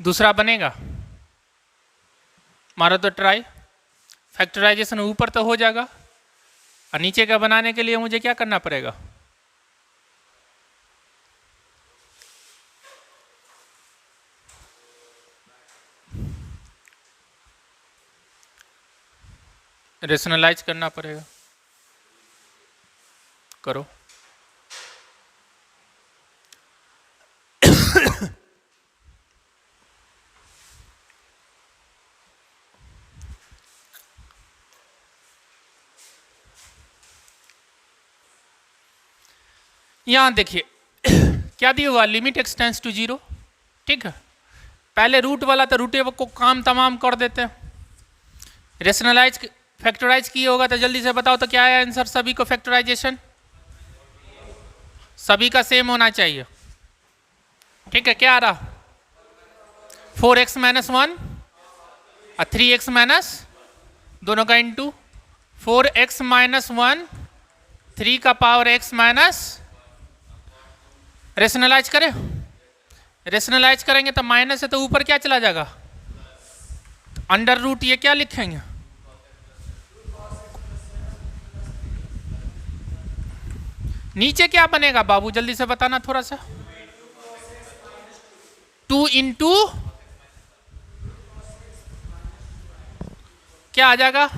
S1: दूसरा बनेगा, मारो तो ट्राई। फैक्टराइजेशन ऊपर तो हो जाएगा, और नीचे का बनाने के लिए मुझे क्या करना पड़ेगा? रेशनलाइज करना पड़ेगा। करो। यहां देखिए क्या दिया हुआ, लिमिट एक्सटेंस टू 0, ठीक है। पहले रूट वाला तो रूटे को काम तमाम कर देते हैं। रेशनलाइज फैक्टराइज किए होगा तो जल्दी से बताओ तो क्या है आंसर? सभी को फैक्टराइजेशन सभी का सेम होना चाहिए, ठीक है। क्या आ रहा? 4x माइनस 1 और 3x माइनस, दोनों का इंटू 4x माइनस 1 3 का पावर x माइनस। रेशनलाइज करें, रेशनलाइज करेंगे तो माइनस है तो ऊपर क्या चला जाएगा? Under root. ये क्या लिखेंगे? नीचे क्या बनेगा बाबू, जल्दी से बताना थोड़ा सा। 2 इंटू क्या आ जाएगा?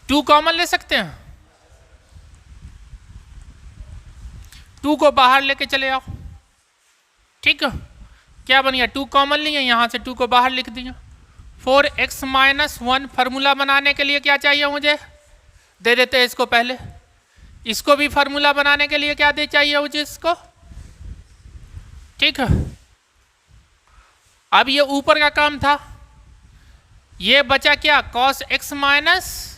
S1: टू कॉमन ले सकते हैं, 2 को बाहर लेके चले आओ, ठीक है। क्या बन गया? 2 कॉमन लिए, यहां से 2 को बाहर लिख दिया। 4x माइनस 1 फार्मूला बनाने के लिए क्या चाहिए मुझे? दे देते हैं इसको पहले। इसको भी फार्मूला बनाने के लिए क्या दे चाहिए मुझे? इसको, ठीक है। अब ये ऊपर का काम था, ये बचा क्या? cos x माइनस,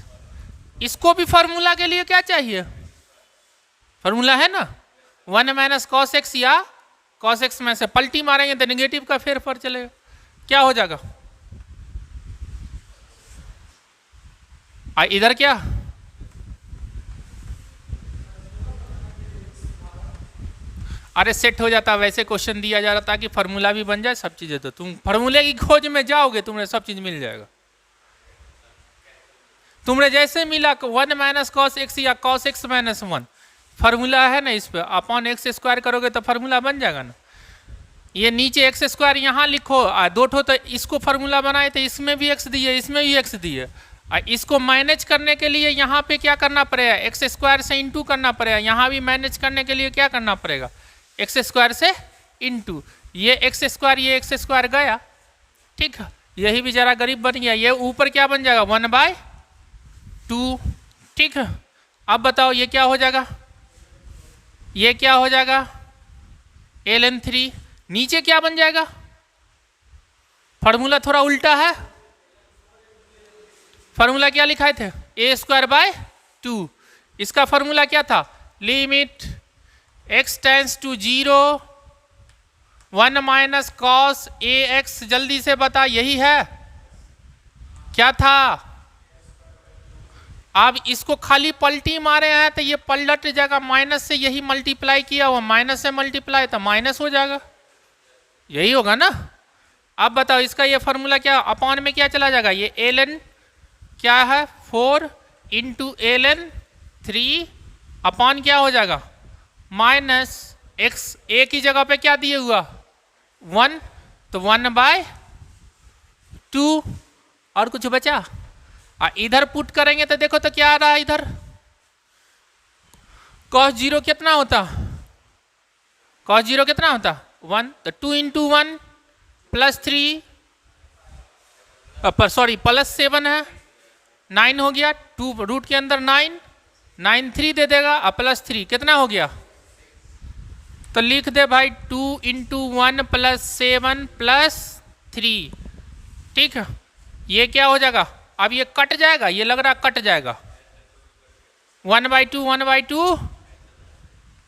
S1: इसको भी फार्मूला के लिए क्या चाहिए? फार्मूला है ना, 1 माइनस cos x, या cos x में से पलटी मारेंगे तो नेगेटिव का फेरफार चलेगा। क्या हो जाएगा? इधर क्या? अरे सेट हो जाता, वैसे क्वेश्चन दिया जा रहा था कि फार्मूला भी बन जाए सब चीजें, तो तुम फार्मूले की खोज में जाओगे, तुम्हें सब चीज मिल जाएगा। तुमने जैसे मिला 1 माइनस कॉस एक्स या cos x माइनस 1, फार्मूला है ना इस पे, अपॉन एक्स स्क्वायर करोगे तो फार्मूला बन जाएगा ना। ये नीचे एक्स स्क्वायर यहाँ लिखो, दो ठो तो इसको फार्मूला बनाए तो इसमें भी एक्स दिए, इसमें भी एक्स दिए। इसको मैनेज करने के लिए यहाँ पे क्या करना पड़ेगा? एक्स स्क्वायर से इंटू करना पड़ेगा। यहाँ भी मैनेज करने के लिए क्या करना पड़ेगा? एक्स स्क्वायर से इंटू। ये एक्स स्क्वायर गया, ठीक है। यही बेचारा गरीब बन गया। ये ऊपर क्या बन जाएगा? 1/2, ठीक है। अब बताओ ये क्या हो जाएगा? ये क्या हो जाएगा? ln3। नीचे क्या बन जाएगा? फार्मूला थोड़ा उल्टा है। फार्मूला क्या लिखाए थे? a²/2। इसका फार्मूला क्या था? Limit x tends to 0 1 minus cos ax। जल्दी से बता, यही है क्या था? अब इसको खाली पलटी मारे हैं तो ये पलट जाएगा, माइनस से यही मल्टीप्लाई किया हुआ, माइनस से मल्टीप्लाई तो माइनस हो जाएगा, यही होगा ना। अब बताओ इसका ये फार्मूला क्या? अपॉन में क्या चला जाएगा? ये ln क्या है? 4 इंटू ln3 अपॉन क्या हो जाएगा? Minus x। a की जगह पे क्या दिए हुआ? 1, तो 1/2। और कुछ बचा? इधर पुट करेंगे तो देखो तो क्या आ रहा है इधर? cos 0 कितना होता? cos 0 कितना होता? 1, तो 2 इंटू 1 प्लस 3, सॉरी प्लस 7 है, 9 हो गया। 2 रूट के अंदर 9, 9 3 दे देगा, और प्लस 3 कितना हो गया? तो लिख दे भाई 2 इंटू 1 प्लस 7 प्लस 3, ठीक है। ये क्या हो जाएगा? अब ये कट जाएगा, ये लग रहा कट जाएगा। 1/2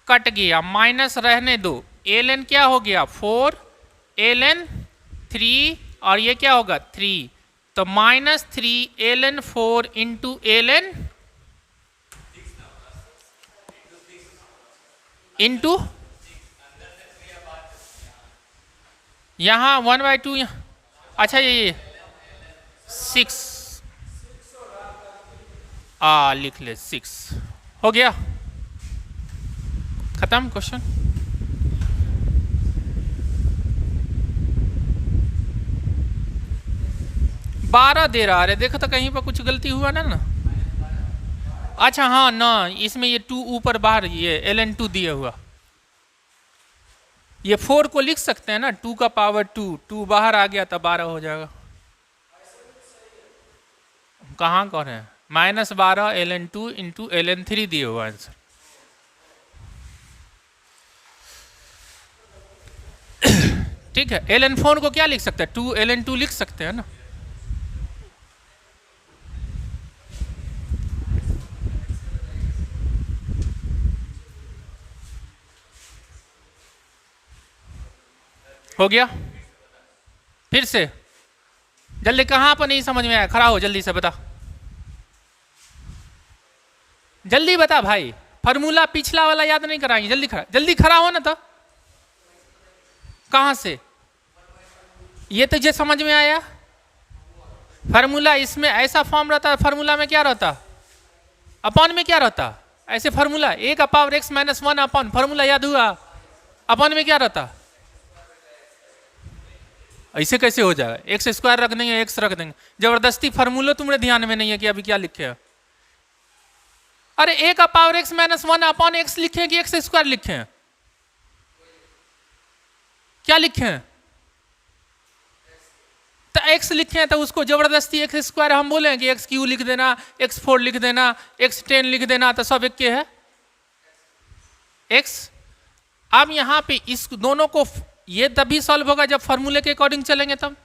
S1: कट गया, माइनस रहने दो। ln क्या हो गया? 4 ln 3, और ये क्या होगा? 3, तो -3 ln 4 इंटू ln। इंटू यहाँ 1/2 यहाँ, अच्छा ये 6 लिख ले 6 हो गया, खत्म क्वेश्चन। बारह दे रहा है, देखो तो कहीं पर कुछ गलती हुआ ना। अच्छा हाँ ना, इसमें ये 2 ऊपर बाहर, ये ln2 दिया हुआ, ये 4 को लिख सकते हैं ना, 2 का पावर 2 बाहर आ गया तो 12 हो जाएगा। कहाँ कर रहे हैं, -12 ln2 इंटू ln3 दिए हुआ आंसर। ठीक है, ln4 को क्या लिख सकते हैं, 2 ln2 लिख सकते हैं ना। हो गया, फिर से जल्दी, कहाँ पर नहीं समझ में आया, खड़ा हो जल्दी से बता, जल्दी बता भाई, फार्मूला पिछला वाला याद नहीं कराएंगे, जल्दी खड़ा हो ना। तो कहाँ से ये तुझे समझ में आया, फार्मूला इसमें ऐसा फॉर्म रहता है, फार्मूला में क्या रहता, अपॉन में क्या रहता, ऐसे फार्मूला a का पावर x - 1 अपॉन, फार्मूला याद हुआ, अपॉन में क्या रहता, ऐसे कैसे हो जाएगा, एक्स स्क्वायर रख देंगे, एक्स रख देंगे, जबरदस्ती फार्मूला तुम्हारे ध्यान में नहीं है कि अभी क्या लिखे है। अरे a का पावर x - 1 अपॉन x लिखे कि एक्स स्क्वायर लिखे हैं, क्या लिखे हैं, तो x लिखे हैं, तो उसको जबरदस्ती एक्स स्क्वायर हम बोले कि x³ लिख देना, x4 लिख देना, x10 लिख देना, तो सब एक के है x। अब यहां पे इस दोनों को, ये तभी सॉल्व होगा जब फॉर्मूले के अकॉर्डिंग चलेंगे, तब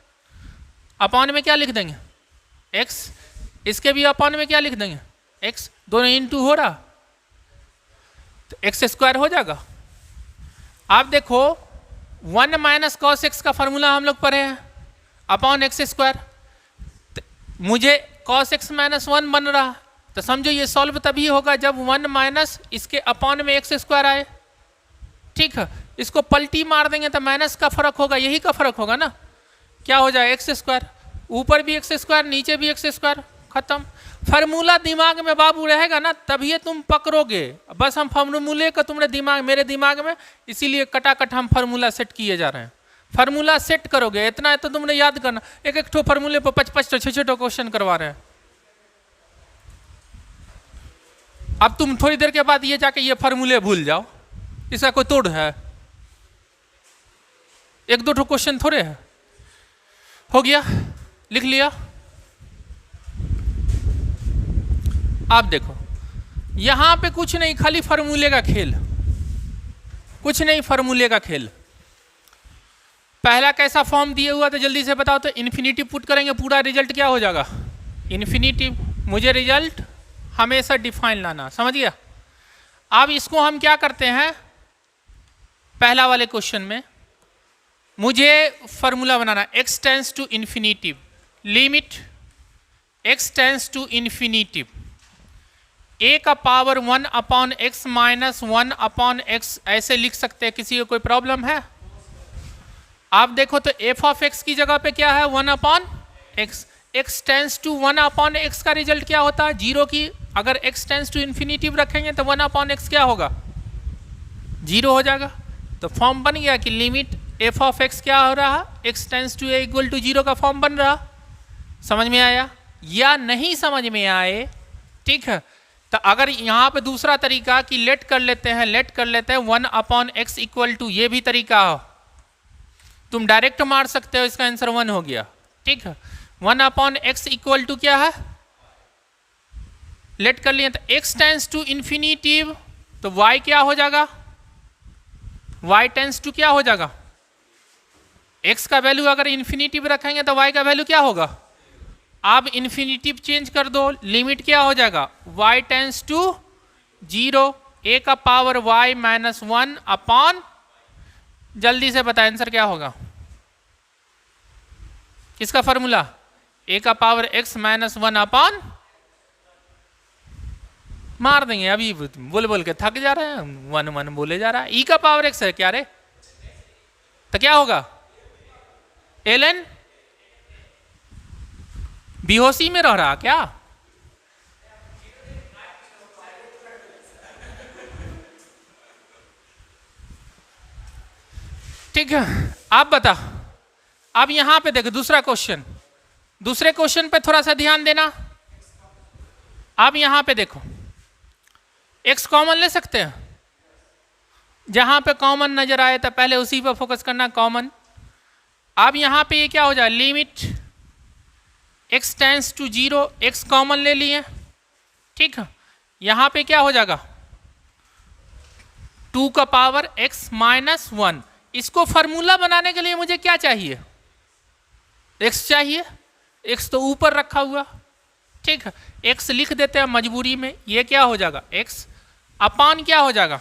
S1: अपॉन में क्या लिख देंगे x, इसके भी अपॉन में क्या लिख देंगे x, दोनों इंटू हो रहा, तो एक्स स्क्वायर हो जाएगा। आप देखो 1 माइनस कॉस एक्स का फॉर्मूला हम लोग पढ़े हैं, अपॉन एक्स स्क्वायर, मुझे कॉस एक्स -1 बन रहा, तो समझो ये सॉल्व तभी होगा जब 1 माइनस इसके अपॉन में एक्स स्क्वायर आए। ठीक है, इसको पलटी मार देंगे तो माइनस का फर्क होगा, यही का फर्क होगा ना, क्या हो जाए एक्स स्क्वायर, ऊपर भी एक्स स्क्वायर नीचे भी एक्स स्क्वायर, खत्म। फार्मूला दिमाग में बाबू रहेगा ना तभी तुम पकड़ोगे, बस हम फार्मूले का तुम्हारे दिमाग, मेरे दिमाग में, इसीलिए कटाकट हम फार्मूला सेट किए जा रहे हैं। फार्मूला सेट करोगे, इतना है तो तुमने याद करना, एक एक ठो फार्मूले पर 5-5 6-6 क्वेश्चन करवा रहे हैं। अब तुम थोड़ी देर के बाद ये जाके ये फार्मूले भूल जाओ, इसका कोई तोड़ है, 1-2 ठो क्वेश्चन थोड़े है, हो गया, लिख लिया। आप देखो यहां पे कुछ नहीं, खाली फार्मूले का खेल, कुछ नहीं, फार्मूले का खेल। पहला कैसा फॉर्म दिया हुआ था जल्दी से बताओ तो, इन्फिनिटी पुट करेंगे, पूरा रिजल्ट क्या हो जाएगा इन्फिनिटी, मुझे रिजल्ट हमेशा डिफाइन लाना, समझ गया। अब इसको हम क्या करते हैं, पहला वाले क्वेश्चन में मुझे फॉर्मूला बनाना, x tends to infinity, limit x tends to infinity, a का power 1 upon x minus 1 upon x, ऐसे लिख सकते हैं, किसी को कोई प्रॉब्लम है। आप देखो तो f ऑफ x की जगह पे क्या है 1 upon x, x tends to 1 upon x का रिजल्ट क्या होता है, जीरो की, अगर x टेंस टू इन्फिनिटी रखेंगे तो 1 अपॉन एक्स क्या होगा, 0 हो जाएगा। तो फॉर्म बन गया कि लिमिट f ऑफ x क्या हो रहा, x tends to a equal to 0 का फॉर्म बन रहा। समझ में आया या नहीं समझ में आए, ठीक है। तो अगर यहाँ पे दूसरा तरीका कि लेट कर लेते हैं, 1 अपॉन एक्स इक्वल टू, ये भी तरीका हो, तुम डायरेक्ट मार सकते हो, इसका आंसर 1 हो गया, ठीक है। 1 अपॉन एक्स इक्वल टू क्या है, लेट कर लिए तो x टेंस टू इन्फिनिटिव, तो y क्या हो जाएगा, y टेंस टू क्या हो जाएगा, x का वैल्यू अगर इन्फिनिटिव रखेंगे तो y का वैल्यू क्या होगा, आप इन्फिनिटिव चेंज कर दो, लिमिट क्या हो जाएगा, y टेंस टू 0, a का पावर y माइनस 1 अपॉन, जल्दी से बता आंसर क्या होगा, किसका फॉर्मूला, a का पावर x माइनस 1 अपॉन मार देंगे, अभी बोल बोल के थक जा रहे हैं, वन वन बोले जा रहा है। ई का पावर एक्स है क्या रे, तो क्या होगा ln, बेहोशी में रह रहा क्या? ठीक है, आप बता। अब यहां पे देखो दूसरा क्वेश्चन, दूसरे क्वेश्चन पे थोड़ा सा ध्यान देना। अब यहां पे देखो x कॉमन ले सकते हैं, जहां पे कॉमन नजर आए तो पहले उसी पर फोकस करना, कॉमन। अब यहां पे ये क्या हो जाए, limit x tends to 0, x common ले लिए, ठीक है। यहां पे क्या हो जाएगा 2 का पावर x माइनस 1। इसको फॉर्मूला बनाने के लिए मुझे क्या चाहिए, x चाहिए, x तो ऊपर रखा हुआ, ठीक है। x लिख देते हैं मजबूरी में, ये क्या हो जाएगा x अपान क्या हो जाएगा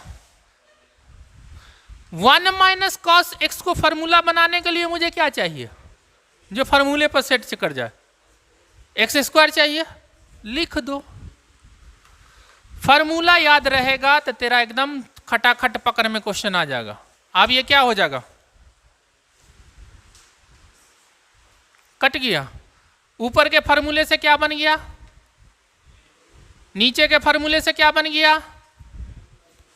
S1: 1 माइनस कॉस x। को फॉर्मूला बनाने के लिए मुझे क्या चाहिए, जो फॉर्मूले पर सेट कर जाए, एक्स स्क्वायर चाहिए, लिख दो। फॉर्मूला याद रहेगा तो तेरा एकदम खटाखट पकड़ में क्वेश्चन आ जाएगा। अब ये क्या हो जाएगा, कट गया। ऊपर के फॉर्मूले से क्या बन गया, नीचे के फॉर्मूले से क्या बन गया,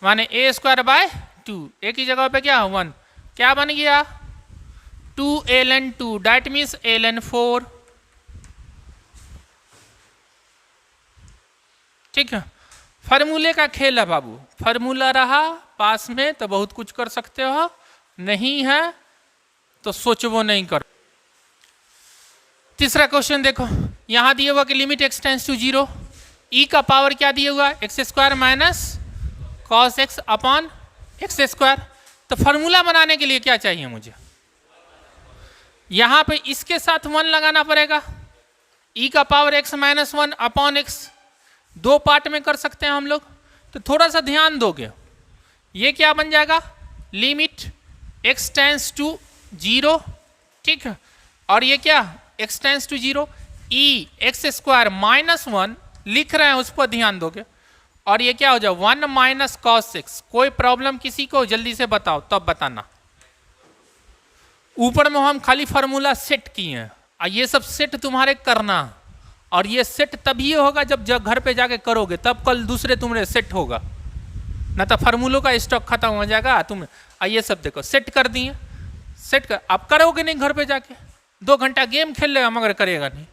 S1: माने a स्क्वायर बाय 2, एक ही जगह पे क्या 1, क्या बन गया 2 ln 2, दैट मीन्स ln 4, ठीक है। फॉर्मूले का खेल है बाबू, फॉर्मूला रहा पास में तो बहुत कुछ कर सकते हो, नहीं है तो सोचबो नहीं करो। तीसरा क्वेश्चन देखो, यहां दिए हुआ कि लिमिट x टेंड्स टू 0, ई का पावर क्या दिया हुआ x square minus cos x upon x square. तो फॉर्मूला बनाने के लिए क्या चाहिए मुझे, यहां पे इसके साथ 1 लगाना पड़ेगा, ई का power x minus 1 upon x, 2 part में कर सकते हैं हम लोग, तो थोड़ा सा ध्यान दोगे। ये क्या बन जाएगा, लिमिट x टेंड्स टू 0, ठीक है। और ये क्या x tends to 0, e x square minus 1 लिख रहे हैं, उस पर ध्यान दोगे। और ये क्या हो जाए 1 माइनस कॉस एक्स। कोई प्रॉब्लम किसी को जल्दी से बताओ तब बताना। ऊपर में हम खाली फार्मूला सेट किए हैं, और ये सब सेट तुम्हारे करना, और ये सेट तभी होगा जब घर पे जाके करोगे, तब कल दूसरे तुम्हारे सेट होगा, ना तो फार्मूलों का स्टॉक खत्म हो जाएगा। तुम ये सब देखो सेट कर दिए, सेट कर, आप करोगे नहीं घर पे जाके, 2 घंटा गेम खेल लेगा मगर करेगा नहीं।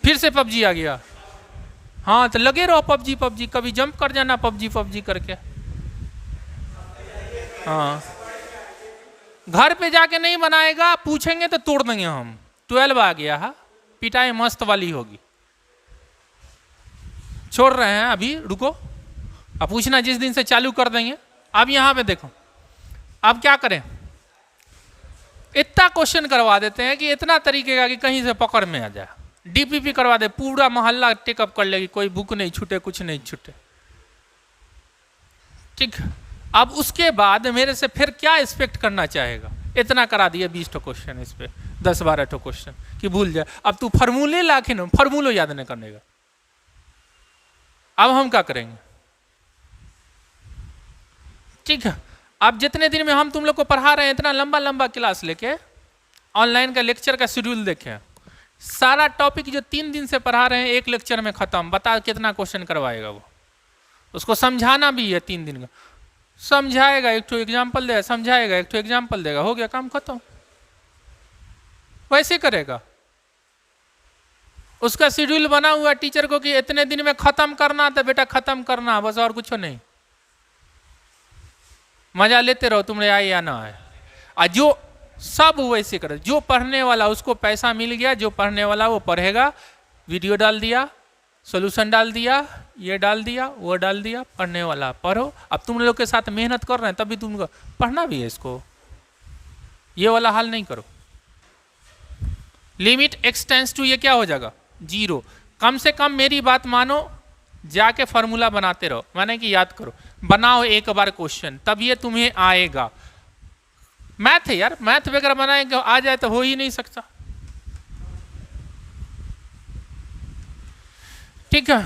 S1: फिर से पबजी आ गया, हाँ तो लगे रहो पबजी पबजी, कभी जंप कर जाना पबजी पबजी करके। हाँ घर पे जाके नहीं बनाएगा, पूछेंगे तो तोड़ देंगे हम। 12 आ गया है, पिटाई मस्त वाली होगी। छोड़ रहे हैं अभी, रुको, अब पूछना जिस दिन से चालू कर देंगे। अब यहां पे देखो, अब क्या करें, इतना क्वेश्चन करवा देते हैं कि इतना तरीके का कि कहीं से पकड़ में आ जाए। डीपीपी करवा दे, पूरा मोहल्ला टेकअप कर लेगी, कोई बुक नहीं छूटे, कुछ नहीं छूटे, ठीक। अब उसके बाद मेरे से फिर क्या एक्सपेक्ट करना चाहेगा, इतना करा दिया 20 क्वेश्चन, इस पे 10-12 क्वेश्चन कि भूल जाए। अब तू फार्मूले लाके ना, फार्मूलो याद नहीं करने का। अब हम क्या करेंगे, ठीक है। अब जितने दिन में हम तुम लोग को पढ़ा रहे हैं, इतना लंबा लंबा क्लास लेके, ऑनलाइन का लेक्चर का शेड्यूल देखें, सारा टॉपिक जो 3 दिन से पढ़ा रहे हैं एक लेक्चर में खत्म। बता कितना क्वेश्चन करवाएगा वो, उसको समझाना भी है 3 दिन का। समझाएगा, एक तो एग्जाम्पल देगा, समझाएगा, एक तो एग्जाम्पल देगा, हो गया काम खत्म। वैसे करेगा, उसका शेड्यूल बना हुआ टीचर को कि इतने दिन में खत्म करना, तो बेटा खत्म करना, बस और कुछ नहीं। मजा लेते रहो, तुम्हें आए या ना आए। और जो सब वैसे करे, जो पढ़ने वाला उसको पैसा मिल गया, जो पढ़ने वाला वो पढ़ेगा, वीडियो डाल दिया, सोल्यूशन डाल दिया, ये डाल दिया, वो डाल दिया, पढ़ने वाला पढ़ो। अब तुम लोग के साथ मेहनत कर रहे हैं, तभी तुमको पढ़ना भी है इसको, ये वाला हाल नहीं करो। लिमिट x टेंड्स टू, ये क्या हो जाएगा 0। कम से कम मेरी बात मानो, जाके फॉर्मूला बनाते रहो, माने कि याद करो, बनाओ एक बार क्वेश्चन, तब ये तुम्हें आएगा। मैथ है यार, मैथ वगैरह बनाएंगे आ जाए तो हो ही नहीं सकता। ठीक है।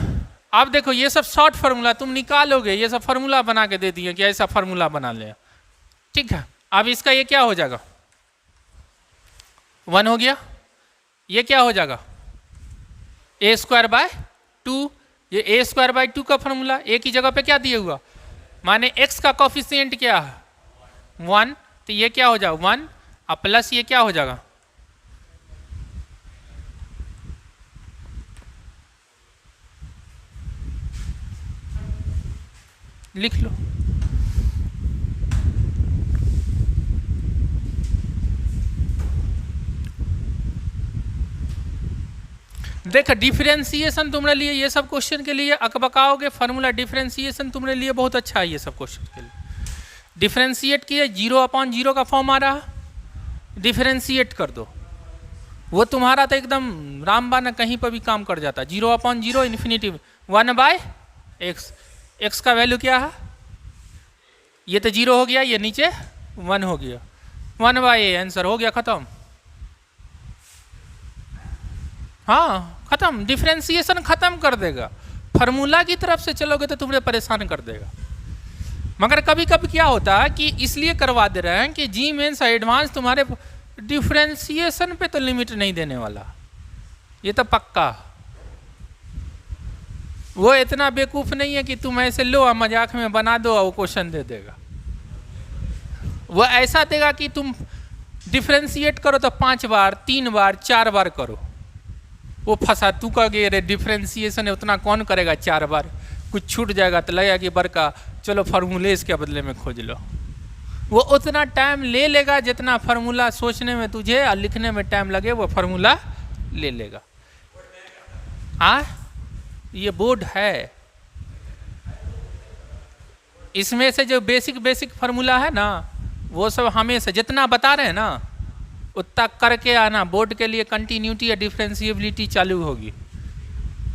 S1: अब देखो ये सब शॉर्ट फार्मूला तुम निकालोगे, ये सब फार्मूला बना के दे दिए कि ऐसा फार्मूला बना ले। ठीक है, अब इसका ये क्या हो जाएगा, 1 हो गया। ये क्या हो जाएगा, a²/2। ये a²/2 का फार्मूला, a की जगह पे क्या दिया हुआ, माने x का कोफिशिएंट क्या है 1, तो ये क्या हो जाएगा 1 और प्लस ये क्या हो जाएगा, लिख लो। देख डिफरेंशिएशन तुमने लिए, ये सब क्वेश्चन के लिए अकबकाओगे फार्मूला डिफरेंशिएशन तुमने लिए, बहुत अच्छा है ये सब क्वेश्चन के लिए। डिफरेंशिएट किए 0/0 का फॉर्म आ रहा, डिफरेंशिएट कर दो, वो तुम्हारा तो एकदम रामबाण कहीं पर भी काम कर जाता। 0/0 इन्फिनिटी 1/x, x का वैल्यू क्या है, ये तो 0 हो गया, ये नीचे 1 हो गया, 1/a आंसर हो गया, खत्म। हाँ खत्म, डिफरेंशिएशन खत्म कर देगा। फार्मूला की तरफ से चलोगे तो तुम्हें परेशान कर देगा। मगर कभी कभी क्या होता है कि इसलिए करवा दे रहे हैं कि जी मेंस एडवांस तुम्हारे डिफरेंशिएशन पे तो लिमिट नहीं देने वाला, ये तो पक्का। वो इतना बेवकूफ़ नहीं है कि तुम ऐसे लो और मजाक में बना दो और वो क्वेश्चन दे देगा। वो ऐसा देगा कि तुम डिफरेंशिएट करो तो 5 बार 3 बार 4 बार करो, वो फंसा तू कहोगे रे डिफरेंशिएशन है उतना कौन करेगा 4 बार, कुछ छूट जाएगा तो लगेगा कि बड़का चलो फार्मूले इसके बदले में खोज लो। वो उतना टाइम ले लेगा जितना फार्मूला सोचने में तुझे और लिखने में टाइम लगे, वो फार्मूला ले लेगा। हाँ ये बोर्ड है, इसमें से जो बेसिक फार्मूला है ना वो सब हमेशा जितना बता रहे हैं ना उतना करके आना, बोर्ड के लिए कंटिन्यूटी या डिफरेंशिएबिलिटी चालू होगी।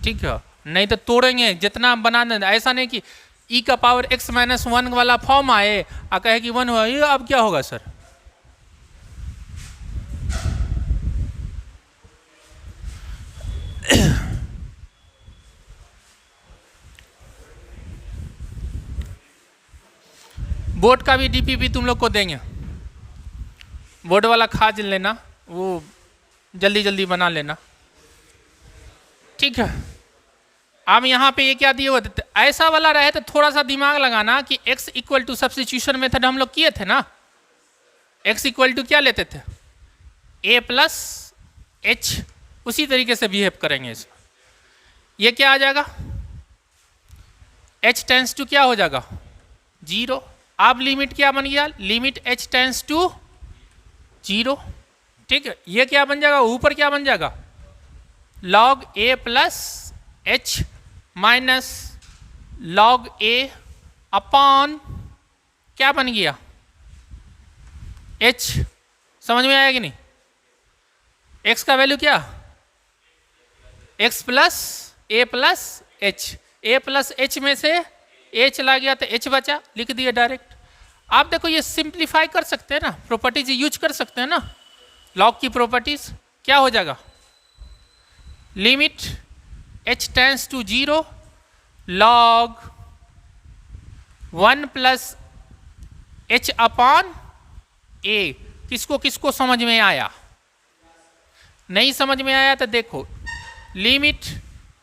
S1: ठीक है, नहीं तो तोड़ेंगे जितना बना दें। ऐसा नहीं कि e⁻x-1 वाला फॉर्म आए और कहे कि 1 हुआ, ये अब क्या होगा सर। बोर्ड का भी डीपीपी तुम लोग को देंगे, बोर्ड वाला खाज लेना, वो जल्दी जल्दी बना लेना। ठीक है, अब यहाँ पे ये क्या दिए हुए थे, ऐसा वाला रहे तो थोड़ा सा दिमाग लगाना कि x equal to substitution method हम लोग किए थे ना, x इक्वल टू क्या लेते थे a+h, उसी तरीके से बिहेव करेंगे इसमें। ये क्या आ जाएगा, h टेंस टू क्या हो जाएगा 0। अब लिमिट क्या बन गया, लिमिट h टेंस टू 0। ठीक है, ये क्या बन जाएगा, ऊपर क्या बन जाएगा log a+h minus log a upon क्या बन गया h। समझ में आया कि नहीं, x का वैल्यू क्या x + a+h, a+h में से a चला गया तो h बचा, लिख दिया डायरेक्ट। आप देखो ये सिंप्लीफाई कर सकते हैं ना, प्रॉपर्टीज यूज कर सकते हैं ना, लॉग की प्रॉपर्टीज। क्या हो जाएगा, limit h tends to 0 log 1 + h upon a। किसको किसको समझ में आया, नहीं समझ में आया तो देखो, लिमिट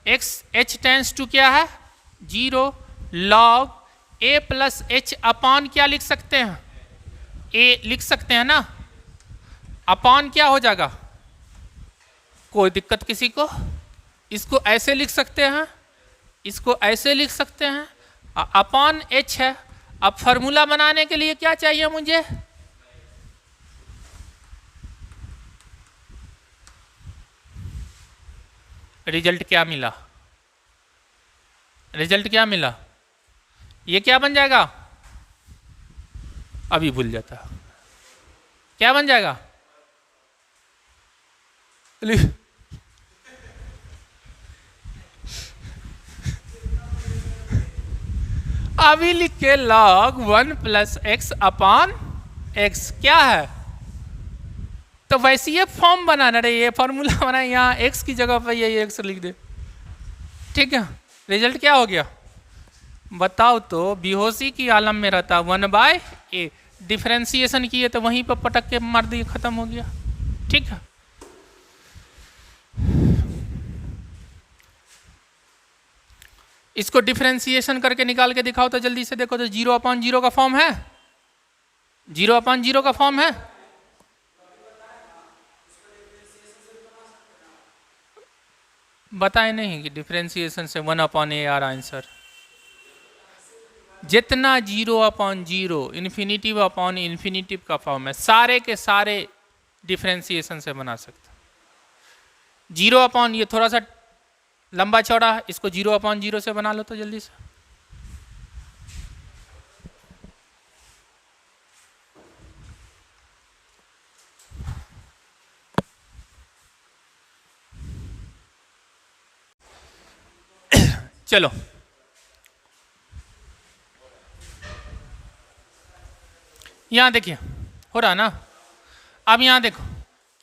S1: h टेंस टू क्या है 0 log a+h अपॉन क्या लिख सकते हैं, a लिख सकते हैं ना, अपॉन क्या हो जाएगा, कोई दिक्कत किसी को, इसको ऐसे लिख सकते हैं, इसको ऐसे लिख सकते हैं, अपॉन h है। अब फार्मूला बनाने के लिए क्या चाहिए मुझे, रिजल्ट क्या मिला, रिजल्ट क्या मिला, ये क्या बन जाएगा, अभी भूल जाता, क्या बन जाएगा, अभी लिख के log 1 + x अपॉन x क्या है, तो वैसे ये फॉर्म बनाना रे, ये फॉर्मूला बना, यहाँ x की जगह पर ये x लिख दे। ठीक है, रिजल्ट क्या हो गया बताओ तो, बेहोशी की आलम में रहता 1/a, डिफरेंशिएशन किए तो वहीं पर पटक के मार दिए, खत्म हो गया। ठीक है, इसको डिफरेंशिएशन करके निकाल के दिखाओ तो जल्दी से, देखो तो 0/0 का फॉर्म है, 0/0 का फॉर्म है। बताए नहीं कि डिफरेंशिएशन से 1/a आ रहा आंसर। जितना 0/0 इन्फिनिटिव अपॉन इन्फिनिटिव का फॉर्म है, सारे के सारे डिफरेंशिएशन से बना सकते। 0/, ये थोड़ा सा लंबा चौड़ा है, इसको 0/0 से बना लो तो जल्दी से। चलो यहां देखिए हो रहा ना। अब यहां देखो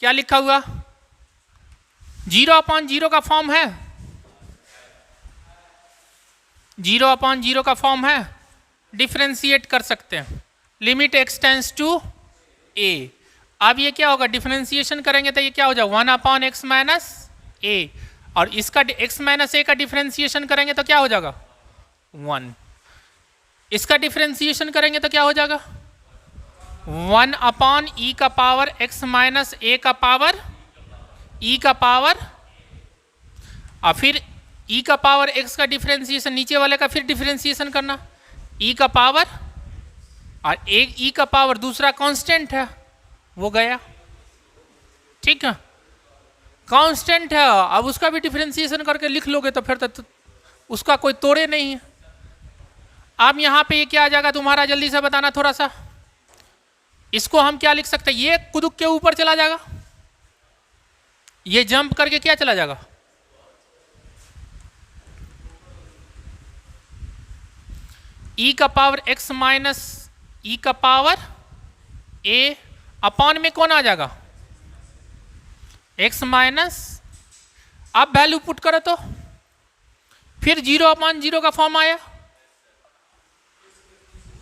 S1: क्या लिखा हुआ, 0/0 का फॉर्म है, 0/0 का फॉर्म है, डिफरेंशिएट कर सकते हैं, limit x tends to a। अब ये क्या होगा, डिफरेंशिएशन करेंगे तो ये क्या हो जाएगा 1/x माइनस a, और इसका x माइनस a का डिफरेंशिएशन करेंगे तो क्या हो जाएगा 1। इसका डिफरेंशिएशन करेंगे तो क्या हो जाएगा 1/e का पावर x माइनस a का पावर e का पावर, और फिर e का पावर x का डिफरेंशिएशन नीचे वाले का फिर डिफरेंशिएशन करना e का पावर, और एक e का पावर दूसरा कांस्टेंट है वो गया। ठीक है, कांस्टेंट है, अब उसका भी डिफरेंशिएशन करके लिख लोगे तो फिर तो उसका कोई तोड़े नहीं है। अब यहां पे ये क्या आ जाएगा तुम्हारा, जल्दी से बताना थोड़ा सा। इसको हम क्या लिख सकते हैं, ये कुदुक के ऊपर चला जाएगा, ये जंप करके क्या चला जाएगा e का पावर x माइनस e का पावर a, अपॉन में कौन आ जाएगा x माइनस, अब वैल्यू पुट करो तो फिर 0/0 का फॉर्म आया,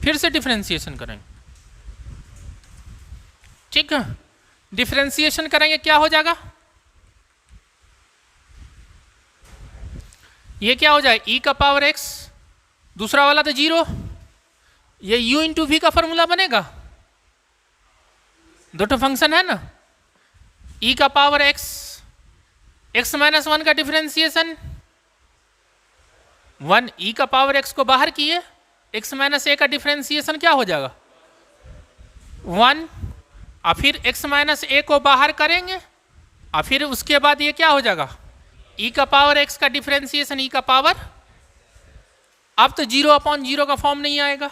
S1: फिर से डिफरेंशिएशन करेंगे। ठीक है, डिफरेंशिएशन करेंगे क्या हो जाएगा, ये क्या हो जाए e का पावर x, दूसरा वाला तो 0, ये u इंटू वी का फॉर्मूला बनेगा, दो तो फंक्शन है ना, e का पावर x, x माइनस 1 का डिफरेंशिएशन 1, e का पावर x को बाहर किए, x माइनस a का डिफरेंशिएशन क्या हो जाएगा 1, और फिर x माइनस a को बाहर करेंगे, और फिर उसके बाद ये क्या हो जाएगा e का पावर x का डिफरेंशिएशन e का पावर। अब तो 0/0 का फॉर्म नहीं आएगा,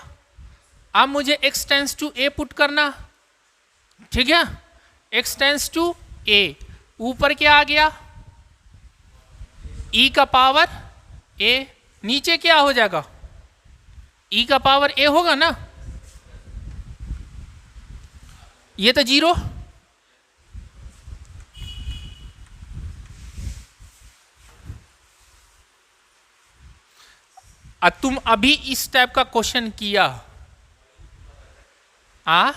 S1: अब मुझे x tends to a put करना। ठीक है, x टेंड्स टू a, ऊपर क्या आ गया e का पावर a, नीचे क्या हो जाएगा e का पावर a होगा ना, ये तो 0, तुम अभी इस टाइप का क्वेश्चन किया हाँ,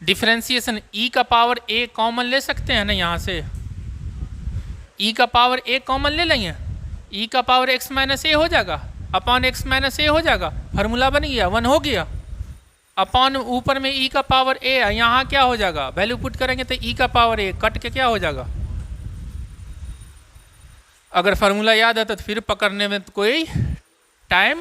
S1: डिफरेंशिएशन e का पावर a कॉमन ले सकते हैं ना, यहां से e का पावर a कॉमन ले लेंगे, e का पावर x माइनस a हो जाएगा, अपॉन x माइनस a हो जाएगा, फार्मूला बन गया 1 हो गया, अपॉन ऊपर में e का पावर a, यहाँ क्या हो जाएगा वैल्यू पुट करेंगे तो e का पावर a कट के क्या हो जाएगा। अगर फार्मूला याद है तो फिर पकड़ने में कोई टाइम